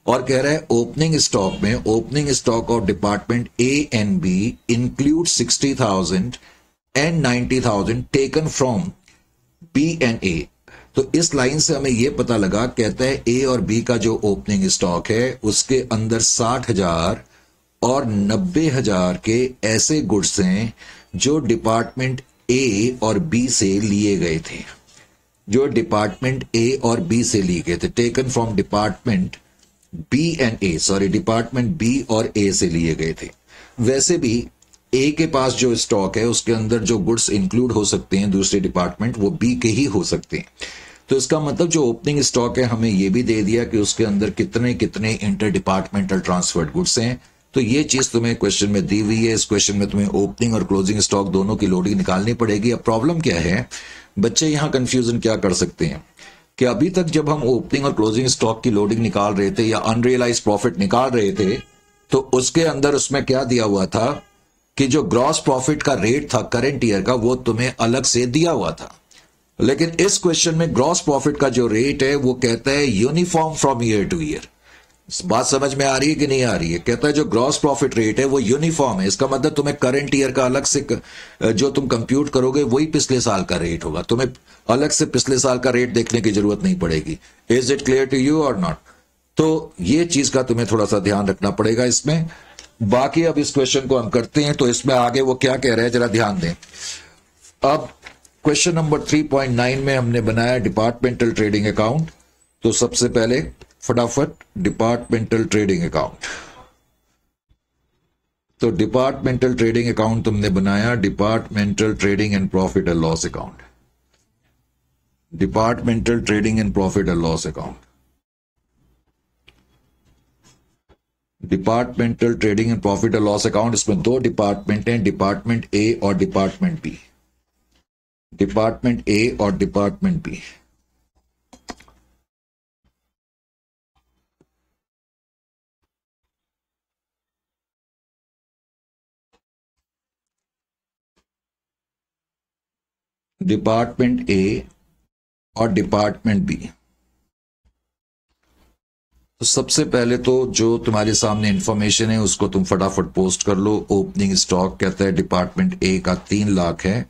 और कह रहा है ओपनिंग स्टॉक में, opening stock of department A and B include 60,000 and 90,000 taken from B and A. तो इस लाइन से हमें यह पता लगा, कहता है ए और बी का जो ओपनिंग स्टॉक है उसके अंदर 60,000 और 90,000 के ऐसे गुड्स हैं जो डिपार्टमेंट ए और बी से लिए गए थे, जो डिपार्टमेंट ए और बी से लिए गए थे, taken from department B and A, sorry department B और ए से लिए गए थे। वैसे भी ए के पास जो स्टॉक है उसके अंदर जो गुड्स इंक्लूड हो सकते हैं दूसरे डिपार्टमेंट, वो बी के ही हो सकते हैं। तो इसका मतलब जो ओपनिंग स्टॉक है हमें यह भी दे दिया कि उसके अंदर कितने कितने इंटर डिपार्टमेंटल ट्रांसफर्ड गुड्स हैं। तो ये चीज तुम्हें क्वेश्चन में दी हुई है। इस क्वेश्चन में तुम्हें ओपनिंग और क्लोजिंग स्टॉक दोनों की लोडिंग निकालनी पड़ेगी। अब प्रॉब्लम क्या है, बच्चे यहां कंफ्यूजन क्या कर सकते हैं कि अभी तक जब हम ओपनिंग और क्लोजिंग स्टॉक की लोडिंग निकाल रहे थे या अनरियलाइज प्रॉफिट निकाल रहे थे, तो उसके अंदर उसमें क्या दिया हुआ था कि जो ग्रॉस प्रॉफिट का रेट था करंट ईयर का, वो तुम्हें अलग से दिया हुआ था। लेकिन इस क्वेश्चन में ग्रॉस प्रॉफिट का जो रेट है वो कहता है uniform from year two year. बात समझ में आ रही है कि नहीं आ रही है? कहता है जो ग्रॉस प्रॉफिट रेट है वो यूनिफॉर्म है। इसका मतलब तुम्हें करंट ईयर का अलग से जो तुम कंप्यूट करोगे वही पिछले साल का रेट होगा, तुम्हें अलग से पिछले साल का रेट देखने की जरूरत नहीं पड़ेगी। Is it clear to you और नॉट? तो ये चीज का तुम्हें थोड़ा सा ध्यान रखना पड़ेगा इसमें। बाकी अब इस क्वेश्चन को हम करते हैं, तो इसमें आगे वो क्या कह रहे हैं जरा ध्यान दें। अब क्वेश्चन नंबर 3.9 में हमने बनाया डिपार्टमेंटल ट्रेडिंग अकाउंट। तो सबसे पहले फटाफट डिपार्टमेंटल ट्रेडिंग अकाउंट। तो डिपार्टमेंटल ट्रेडिंग अकाउंट तुमने बनाया, departmental trading and profit and loss account, departmental trading and profit and loss account, departmental trading and profit and loss account. इसमें दो डिपार्टमेंट हैं, डिपार्टमेंट ए और डिपार्टमेंट बी, डिपार्टमेंट ए और department B. Department A और department B. तो सबसे पहले तो जो तुम्हारे सामने इंफॉर्मेशन है उसको तुम फटाफट पोस्ट कर लो। ओपनिंग स्टॉक कहता है डिपार्टमेंट ए का 3 लाख है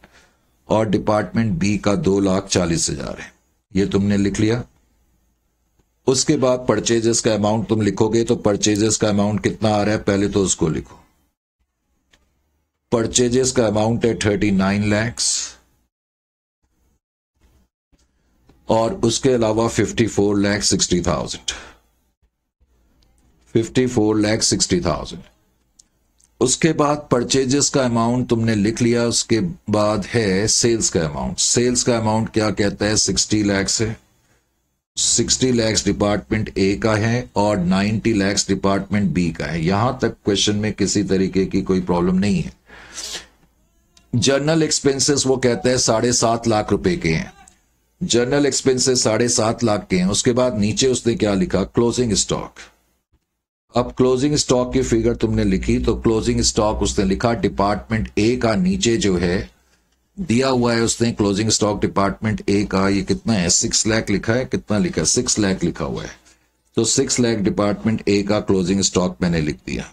और डिपार्टमेंट बी का 2,40,000 है, ये तुमने लिख लिया। उसके बाद परचेजेस का अमाउंट तुम लिखोगे, तो परचेजेस का अमाउंट कितना आ रहा है पहले तो उसको लिखो। परचेजेस का अमाउंट है 39 lakhs और उसके अलावा 54,60,000, 54,60,000। उसके बाद परचेजेस का अमाउंट तुमने लिख लिया। उसके बाद है सेल्स का अमाउंट। सेल्स का अमाउंट क्या कहता है? 60 lakhs है। 60 lakhs डिपार्टमेंट ए का है और 90 lakhs डिपार्टमेंट बी का है। यहां तक क्वेश्चन में किसी तरीके की कोई प्रॉब्लम नहीं है। जर्नल एक्सपेंसेस वो कहता है 7.5 लाख रुपए के हैं। जर्नल एक्सपेंसेस 7.5 लाख के हैं। उसके बाद नीचे उसने क्या लिखा? Closing stock. अब क्लोजिंग स्टॉक की फिगर तुमने लिखी, तो क्लोजिंग स्टॉक उसने लिखा डिपार्टमेंट ए का, नीचे जो है दिया हुआ है उसने क्लोजिंग स्टॉक डिपार्टमेंट ए का, ये कितना है? 6 लाख लिखा है। कितना लिखा है? 6 लाख लिखा हुआ है। तो 6 लाख डिपार्टमेंट ए का क्लोजिंग स्टॉक मैंने लिख दिया।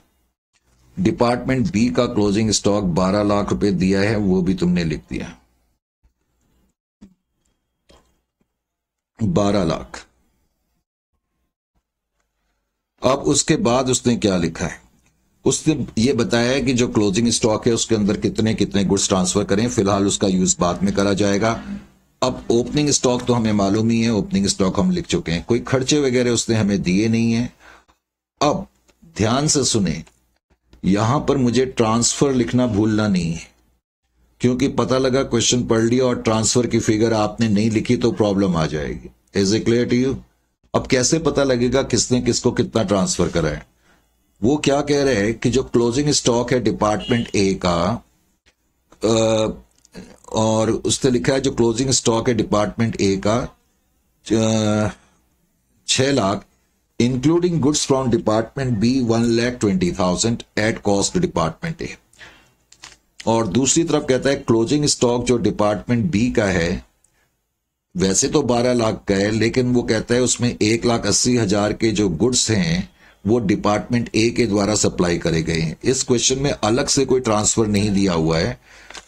डिपार्टमेंट बी का क्लोजिंग स्टॉक 12 लाख रुपए दिया है, वो भी तुमने लिख दिया, 12 लाख। अब उसके बाद उसने क्या लिखा है? उसने ये बताया है कि जो क्लोजिंग स्टॉक है उसके अंदर कितने कितने गुड्स ट्रांसफर करें। फिलहाल उसका यूज बाद में करा जाएगा। अब ओपनिंग स्टॉक तो हमें मालूम ही है, ओपनिंग स्टॉक हम लिख चुके हैं। कोई खर्चे वगैरह उसने हमें दिए नहीं है। अब ध्यान से सुने, यहां पर मुझे ट्रांसफर लिखना भूलना नहीं है, क्योंकि पता लगा क्वेश्चन पढ़ लिया और ट्रांसफर की फिगर आपने नहीं लिखी तो प्रॉब्लम आ जाएगी। Is it clear to you? अब कैसे पता लगेगा किसने किसको कितना ट्रांसफर करा है? वो क्या कह रहे हैं कि जो क्लोजिंग स्टॉक है डिपार्टमेंट ए का, और उसने लिखा है जो क्लोजिंग स्टॉक है डिपार्टमेंट ए का 6 lakh, including goods from department B 1,20,000 at cost department A. और दूसरी तरफ कहता है क्लोजिंग स्टॉक जो डिपार्टमेंट बी का है वैसे तो 12 लाख का है, लेकिन वो कहता है उसमें 1,80,000 के जो गुड्स हैं वो डिपार्टमेंट ए के द्वारा सप्लाई करे गए हैं। इस क्वेश्चन में अलग से कोई ट्रांसफर नहीं दिया हुआ है,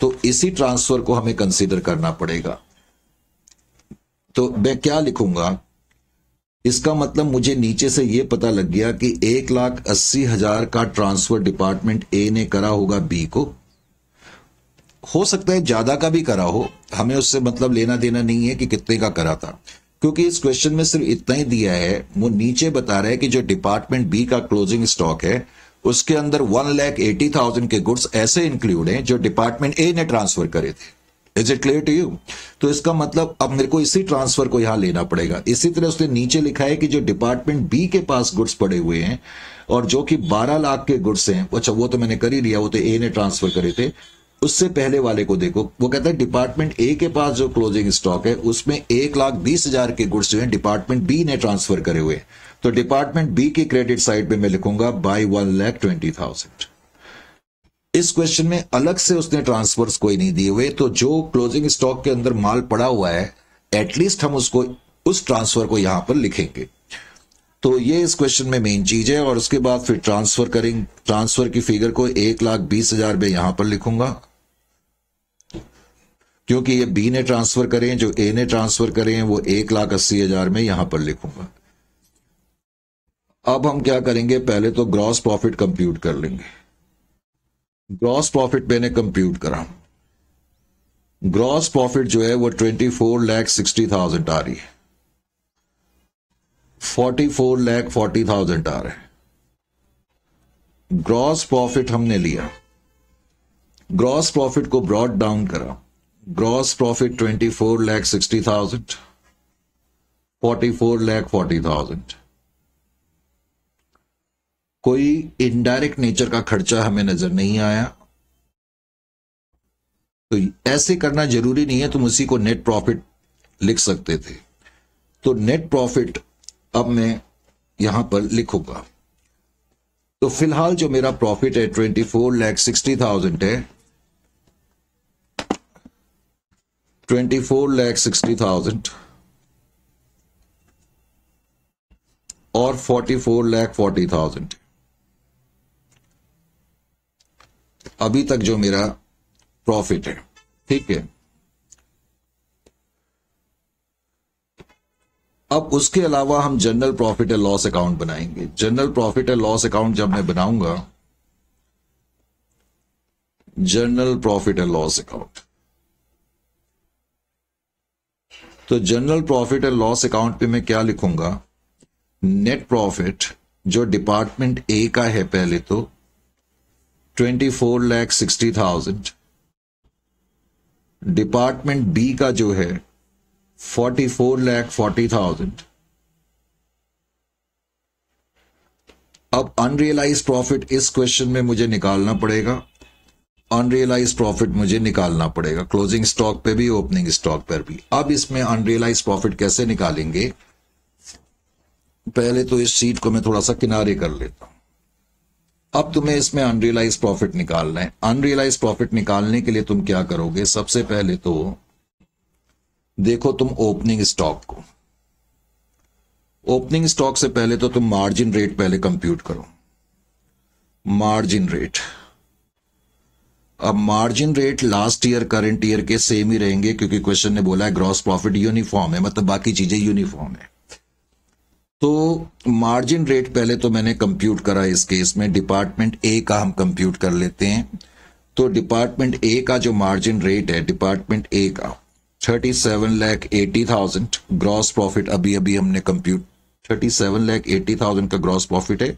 तो इसी ट्रांसफर को हमें कंसीडर करना पड़ेगा। तो मैं क्या लिखूंगा? इसका मतलब मुझे नीचे से ये पता लग गया कि 1,80,000 का ट्रांसफर डिपार्टमेंट ए ने करा होगा बी को। हो सकता है ज्यादा का भी करा हो, हमें उससे मतलब लेना देना नहीं है कि कितने का करा था, क्योंकि इस क्वेश्चन में सिर्फ इतना ही दिया है। वो नीचे बता रहा है कि जो डिपार्टमेंट बी का क्लोजिंग स्टॉक है उसके अंदर 1,80,000 के गुड्स ऐसे इंक्लूड हैं जो डिपार्टमेंट ए ने ट्रांसफर करे थे। Is it clear to you? तो इसका मतलब अब मेरे को इसी ट्रांसफर को यहां लेना पड़ेगा। इसी तरह उसने नीचे लिखा है कि जो डिपार्टमेंट बी के पास गुड्स पड़े हुए हैं और जो कि 12 लाख के गुड्स हैं, अच्छा वो तो मैंने कर ही लिया, वो तो ए ने ट्रांसफर करे थे। उससे पहले वाले को देखो, वो कहता है डिपार्टमेंट ए के पास जो क्लोजिंग स्टॉक है उसमें 1,20,000 के गुड्स जो है डिपार्टमेंट बी ने ट्रांसफर करे हुए। तो डिपार्टमेंट बी की क्रेडिट साइड पे मैं लिखूंगा बाय 1,20,000। इस क्वेश्चन में अलग से उसने ट्रांसफर्स कोई नहीं दिए हुए, तो जो क्लोजिंग स्टॉक के अंदर माल पड़ा हुआ है एटलीस्ट हम उसको उस ट्रांसफर को यहां पर लिखेंगे। तो ये इस क्वेश्चन में मेन चीज है। और उसके बाद फिर ट्रांसफर करेंगे, ट्रांसफर की फिगर को 1,20,000 में यहां पर लिखूंगा, क्योंकि ये बी ने ट्रांसफर करें, जो ए ने ट्रांसफर करें वो 1,80,000 में यहां पर लिखूंगा। अब हम क्या करेंगे, पहले तो ग्रॉस प्रॉफिट कंप्यूट कर लेंगे। ग्रॉस प्रॉफिट मैंने कंप्यूट करा, ग्रॉस प्रॉफिट जो है वो 24,60,000 आ रही है, 44,40,000 आ रहा है। ग्रॉस प्रॉफिट हमने लिया, ग्रॉस प्रॉफिट को ब्रॉड डाउन करा, ग्रॉस प्रॉफिट 24,60,000, 44,40,000। कोई इनडायरेक्ट नेचर का खर्चा हमें नजर नहीं आया, तो ऐसे करना जरूरी नहीं है, तुम उसी को नेट प्रॉफिट लिख सकते थे। तो नेट प्रॉफिट अब मैं यहां पर लिखूंगा। तो फिलहाल जो मेरा प्रॉफिट है 24,60,000 है, 24,60,000 और 44,40,000 अभी तक जो मेरा प्रॉफिट है। ठीक है, अब उसके अलावा हम general profit and loss account बनाएंगे। General profit and loss account जब मैं बनाऊंगा, general profit and loss account, तो general profit and loss account पे मैं क्या लिखूंगा, नेट प्रॉफिट जो डिपार्टमेंट ए का है पहले तो 24,60,000, डिपार्टमेंट बी का जो है 44,40,000। अब अनरियलाइज प्रॉफिट इस क्वेश्चन में मुझे निकालना पड़ेगा, अनरियलाइज प्रॉफिट मुझे निकालना पड़ेगा क्लोजिंग स्टॉक पे भी, ओपनिंग स्टॉक पर भी। अब इसमें अनरियलाइज प्रॉफिट कैसे निकालेंगे, पहले तो इस शीट को मैं थोड़ा सा किनारे कर लेता हूं। अब तुम्हें इसमें अनरियलाइज प्रॉफिट निकालना है। अनरियलाइज प्रॉफिट निकालने के लिए तुम क्या करोगे, सबसे पहले तो देखो तुम ओपनिंग स्टॉक को, ओपनिंग स्टॉक से पहले तो तुम मार्जिन रेट पहले कंप्यूट करो, मार्जिन रेट। अब margin rate last year current year के सेम ही रहेंगे, क्योंकि क्वेश्चन ने बोला है ग्रॉस प्रॉफिट यूनिफॉर्म है, मतलब बाकी चीजें यूनिफॉर्म है। तो मार्जिन रेट पहले तो मैंने कंप्यूट करा, इस केस में डिपार्टमेंट ए का हम कंप्यूट कर लेते हैं। तो डिपार्टमेंट ए का जो मार्जिन रेट है, डिपार्टमेंट ए का 37,80,000 ग्रॉस प्रॉफिट, अभी अभी हमने कंप्यूट, 37,80,000 का ग्रॉस प्रॉफिट है।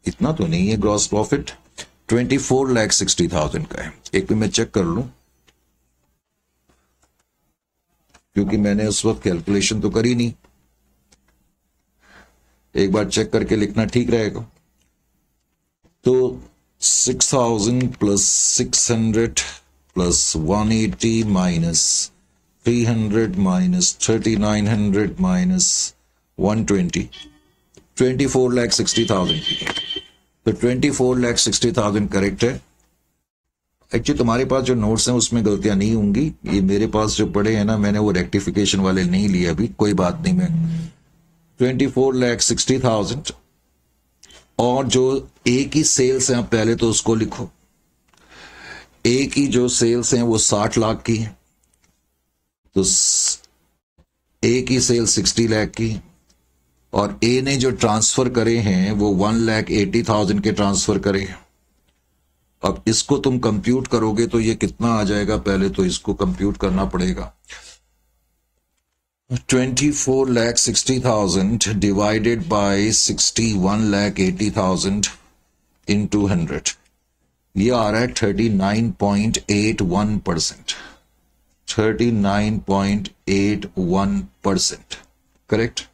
इतना तो नहीं है ग्रॉस प्रॉफिट, 24,60,000 का है। एक मिनट मैं चेक कर लूं, क्योंकि मैंने उस वक्त कैलकुलेशन तो करी नहीं। एक बार चेक करके लिखना ठीक रहेगा। तो 6,000 plus 600 plus 180 minus 300 minus 3,900 minus 120, 24,60,000 की। तो 24,60,000 करेक्ट है। एक्चुअली तुम्हारे पास जो नोट्स हैं उसमें गलतियां नहीं होंगी, ये मेरे पास जो पड़े हैं ना, मैंने वो रेक्टिफिकेशन वाले नहीं लिए अभी, कोई बात नहीं। मैं 24,60,000 और जो ए की सेल्स हैं पहले तो उसको लिखो। ए की जो सेल्स हैं वो 60 लाख की है, तो ए की सेल 60 लाख की, और ए ने जो ट्रांसफर करे हैं वो 1,80,000 के ट्रांसफर करे। अब इसको तुम कंप्यूट करोगे तो ये कितना आ जाएगा, पहले तो इसको कंप्यूट करना पड़ेगा। 24,60,000 divided by 61,80,000 into 100, ये आ रहा है 39.81%, 39.81%, करेक्ट।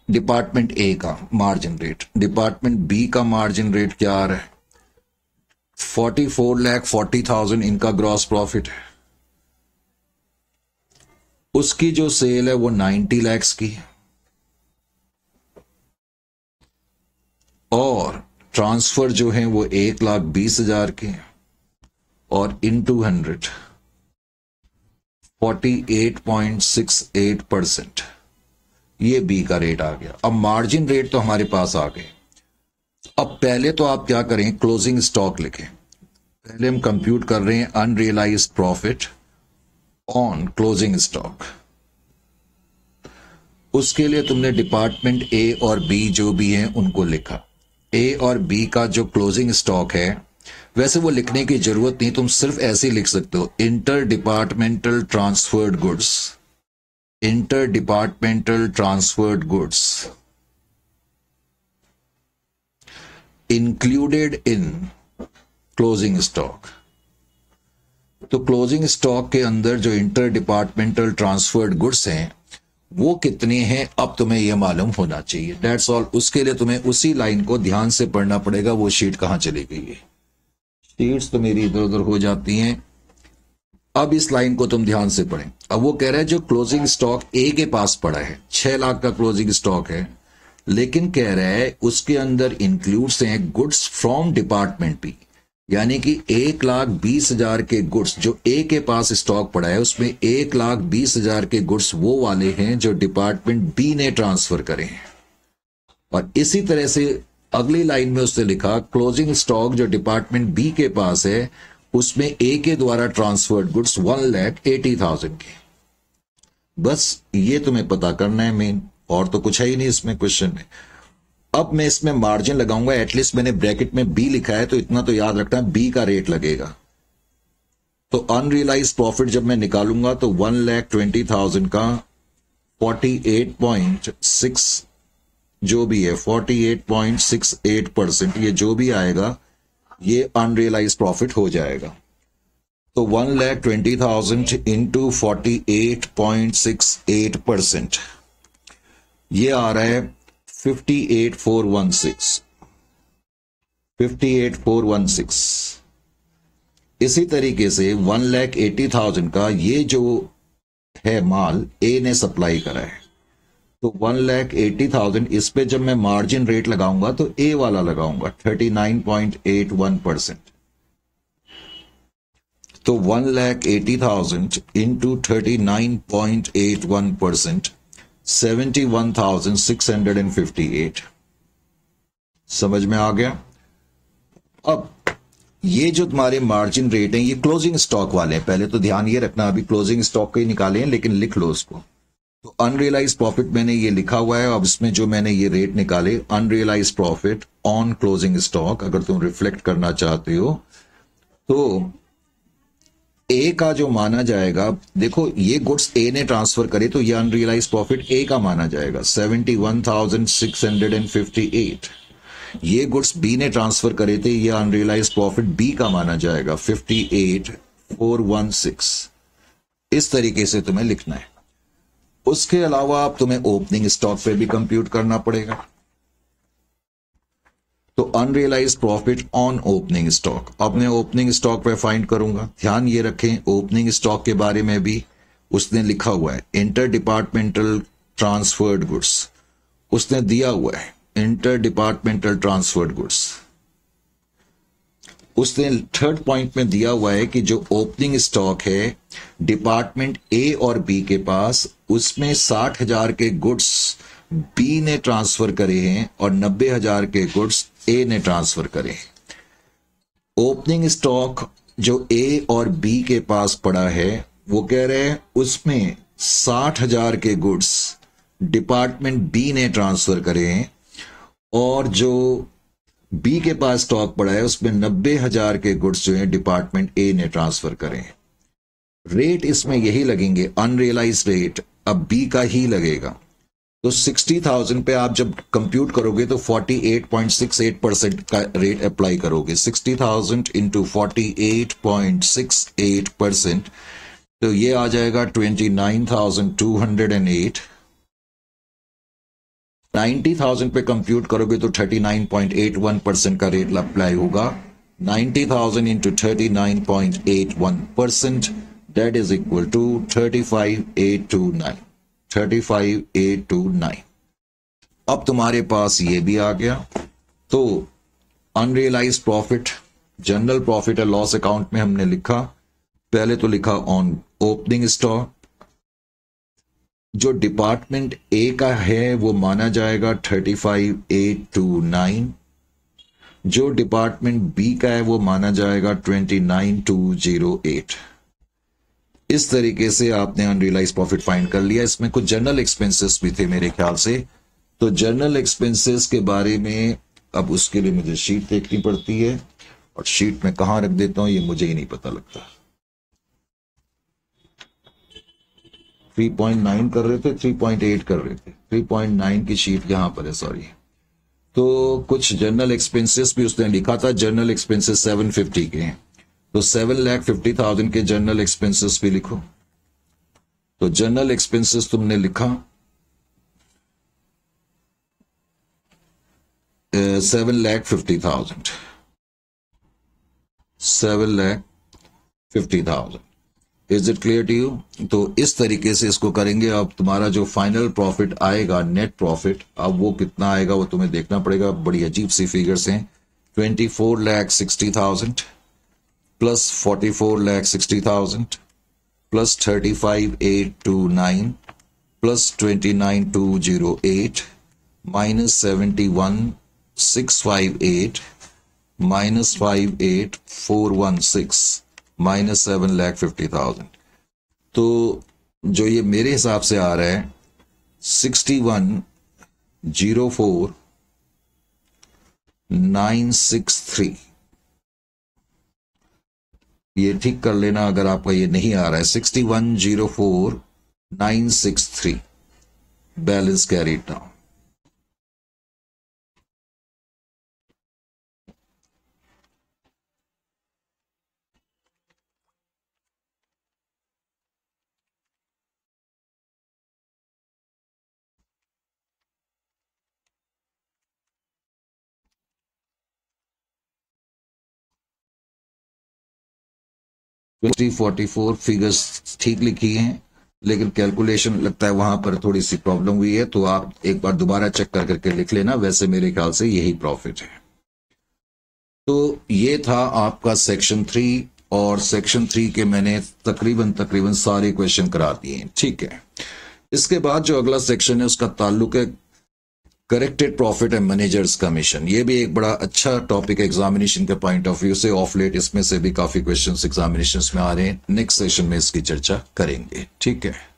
डिपार्टमेंट ए का मार्जिन रेट, डिपार्टमेंट बी का मार्जिन रेट क्या आ रहा है, 44,40,000 इनका ग्रॉस प्रॉफिट है। उसकी जो सेल है वो 90 लाख की, और ट्रांसफर जो है वो 1,20,000 के और इनटू 100 48.68%, ये बी का रेट आ गया। अब मार्जिन रेट तो हमारे पास आ गए। अब पहले तो आप क्या करें, क्लोजिंग स्टॉक लिखें। पहले हम कंप्यूट कर रहे हैं unrealised profit on closing stock. उसके लिए तुमने डिपार्टमेंट ए और बी जो भी हैं उनको लिखा। ए और बी का जो क्लोजिंग स्टॉक है, वैसे वो लिखने की जरूरत नहीं, तुम सिर्फ ऐसे ही लिख सकते हो, inter departmental transferred goods, inter departmental transferred goods included in closing stock. तो क्लोजिंग स्टॉक के अंदर जो इंटर डिपार्टमेंटल ट्रांसफर्ड गुड्स हैं वो कितने हैं, अब तुम्हें यह मालूम होना चाहिए। That's all. उसके लिए तुम्हें उसी लाइन को ध्यान से पढ़ना पड़ेगा। वो शीट कहां चली गई है, शीट्स तो मेरी इधर उधर हो जाती हैं। अब इस लाइन को तुम ध्यान से पढ़ें। अब वो कह रहा है जो क्लोजिंग स्टॉक ए के पास पड़ा है, 6 लाख का क्लोजिंग स्टॉक है, लेकिन कह रहा है उसके अंदर इंक्लूड्स हैं गुड्स फ्रॉम डिपार्टमेंट बी, यानी कि 1,20,000 के गुड्स जो ए के पास स्टॉक पड़ा है, उसमें 1,20,000 के गुड्स वो वाले हैं जो डिपार्टमेंट बी ने ट्रांसफर करे हैं। और इसी तरह से अगली लाइन में उसने लिखा क्लोजिंग स्टॉक जो डिपार्टमेंट बी के पास है उसमें ए के द्वारा ट्रांसफर्ड गुड्स 1,80,000 के। बस ये तुम्हें पता करना है मेन, और तो कुछ है ही नहीं इसमें क्वेश्चन में। अब मैं इसमें मार्जिन लगाऊंगा, एटलीस्ट मैंने ब्रैकेट में बी लिखा है तो इतना तो याद रखना, बी का रेट लगेगा। तो अनरियलाइज प्रॉफिट जब मैं निकालूंगा तो 1,20,000 का 48.6 जो भी है 48.68%, ये जो भी आएगा ये अनरियलाइज प्रॉफिट हो जाएगा। तो 1,20,000 इंटू 48.68%, ये आ रहा है 58,416। इसी तरीके से 1,80,000 का ये जो है माल ए ने सप्लाई करा है, तो 1,80,000 इस पे जब मैं मार्जिन रेट लगाऊंगा तो ए वाला लगाऊंगा 39.81%। तो 1,80,000 इंटू 39.81%, 71,658। समझ में आ गया। अब ये जो तुम्हारे मार्जिन रेट हैं ये क्लोजिंग स्टॉक वाले हैं। पहले तो ध्यान ये रखना, अभी क्लोजिंग स्टॉक के ही निकाले हैं, लेकिन लिख लो उसको। तो अनरियलाइज प्रॉफिट मैंने ये लिखा हुआ है। अब इसमें जो मैंने ये रेट निकाले, unrealise profit on closing stock, अगर तुम रिफ्लेक्ट करना चाहते हो तो ए का जो माना जाएगा, देखो ये गुड्स ए ने ट्रांसफर करे तो ये अनरियलाइज प्रॉफिट ए का माना जाएगा 71,658। ये गुड्स बी ने ट्रांसफर करे थे, ये अनरियलाइज प्रॉफिट बी का माना जाएगा 58,416। इस तरीके से तुम्हें लिखना है। उसके अलावा अब तुम्हें ओपनिंग स्टॉक पे भी कंप्यूट करना पड़ेगा। तो unrealise profit on opening stock, अब मैं ओपनिंग स्टॉक पे फाइंड करूंगा। ध्यान ये रखें, ओपनिंग स्टॉक के बारे में भी उसने लिखा हुआ है इंटर डिपार्टमेंटल ट्रांसफर्ड गुड्स, उसने दिया हुआ है इंटर डिपार्टमेंटल ट्रांसफर्ड गुड्स। उसने थर्ड पॉइंट में दिया हुआ है कि जो ओपनिंग स्टॉक है डिपार्टमेंट ए और बी के पास, उसमें 60,000 के गुड्स बी ने ट्रांसफर करे हैं और 90,000 के गुड्स ए ने ट्रांसफर करे हैं। ओपनिंग स्टॉक जो ए और बी के पास पड़ा है वो कह रहे हैं उसमें 60,000 के गुड्स डिपार्टमेंट बी ने ट्रांसफर करे हैं और जो बी के पास स्टॉक पड़ा है उसमें 90,000 के गुड्स जो है डिपार्टमेंट ए ने ट्रांसफर करे हैं। रेट इसमें यही लगेंगे, अनरियलाइज रेट अब बी का ही लगेगा। तो 60,000 पे आप जब कंप्यूट करोगे तो 48.68% का रेट अप्लाई करोगे। 60,000 इंटू 48.68%, तो ये आ जाएगा 29,208। 90,000 पे कंप्यूट करोगे तो 39.81% का रेट अप्लाई होगा। 90,000 into 39.81%, that is equal to 35,829। 35,829। अब तुम्हारे पास ये भी आ गया। तो unrealised profit, general profit and loss account में हमने लिखा, पहले तो लिखा ऑन ओपनिंग स्टॉक, जो डिपार्टमेंट ए का है वो माना जाएगा 35,829, जो डिपार्टमेंट बी का है वो माना जाएगा 29,208। इस तरीके से आपने अनरियलाइज प्रॉफिट फाइंड कर लिया। इसमें कुछ जनरल एक्सपेंसेस भी थे मेरे ख्याल से, तो जनरल एक्सपेंसेस के बारे में अब उसके लिए मुझे शीट देखनी पड़ती है, और शीट में कहां रख देता हूं ये मुझे ही नहीं पता लगता। 3.9 कर रहे थे, 3.8 कर रहे थे, 3.9 की शीट यहां पर है, सॉरी। तो कुछ जनरल एक्सपेंसेस भी उसने लिखा था, जनरल एक्सपेंसेस 750 के हैं, तो 7,50,000 के जनरल एक्सपेंसेस भी लिखो। तो जनरल एक्सपेंसेस तुमने लिखा 7,50,000, 7,50,000। Is it clear to you? तो इस तरीके से इसको करेंगे। अब तुम्हारा जो फाइनल प्रॉफिट आएगा, नेट प्रॉफिट, अब वो कितना आएगा वो तुम्हें देखना पड़ेगा। बड़ी अजीब सी फिगर्स हैं। 24,60,000 plus 44,60,000 plus 35,829 plus 29,208 minus 71,658 minus 58,416 minus 7,50,000। तो जो ये मेरे हिसाब से आ रहा है 61,04,963, ये ठीक कर लेना अगर आपका ये नहीं आ रहा है। 61,04,963 balance carried down. Twenty 44 figures ठीक लिखी हैं, लेकिन कैलकुलेशन लगता है वहां पर थोड़ी सी प्रॉब्लम हुई है, तो आप एक बार दोबारा चेक कर करके लिख लेना। वैसे मेरे ख्याल से यही प्रॉफिट है। तो ये था आपका सेक्शन 3, और सेक्शन 3 के मैंने तकरीबन सारे क्वेश्चन करा दिए। ठीक है, इसके बाद जो अगला सेक्शन है उसका ताल्लुक है corrected profit and managers commission. ये भी एक बड़ा अच्छा टॉपिक है एग्जामिनेशन के पॉइंट ऑफ व्यू से। ऑफ लेट इसमें से भी काफी क्वेश्चंस एग्जामिनेशंस में आ रहे हैं। नेक्स्ट सेशन में इसकी चर्चा करेंगे। ठीक है।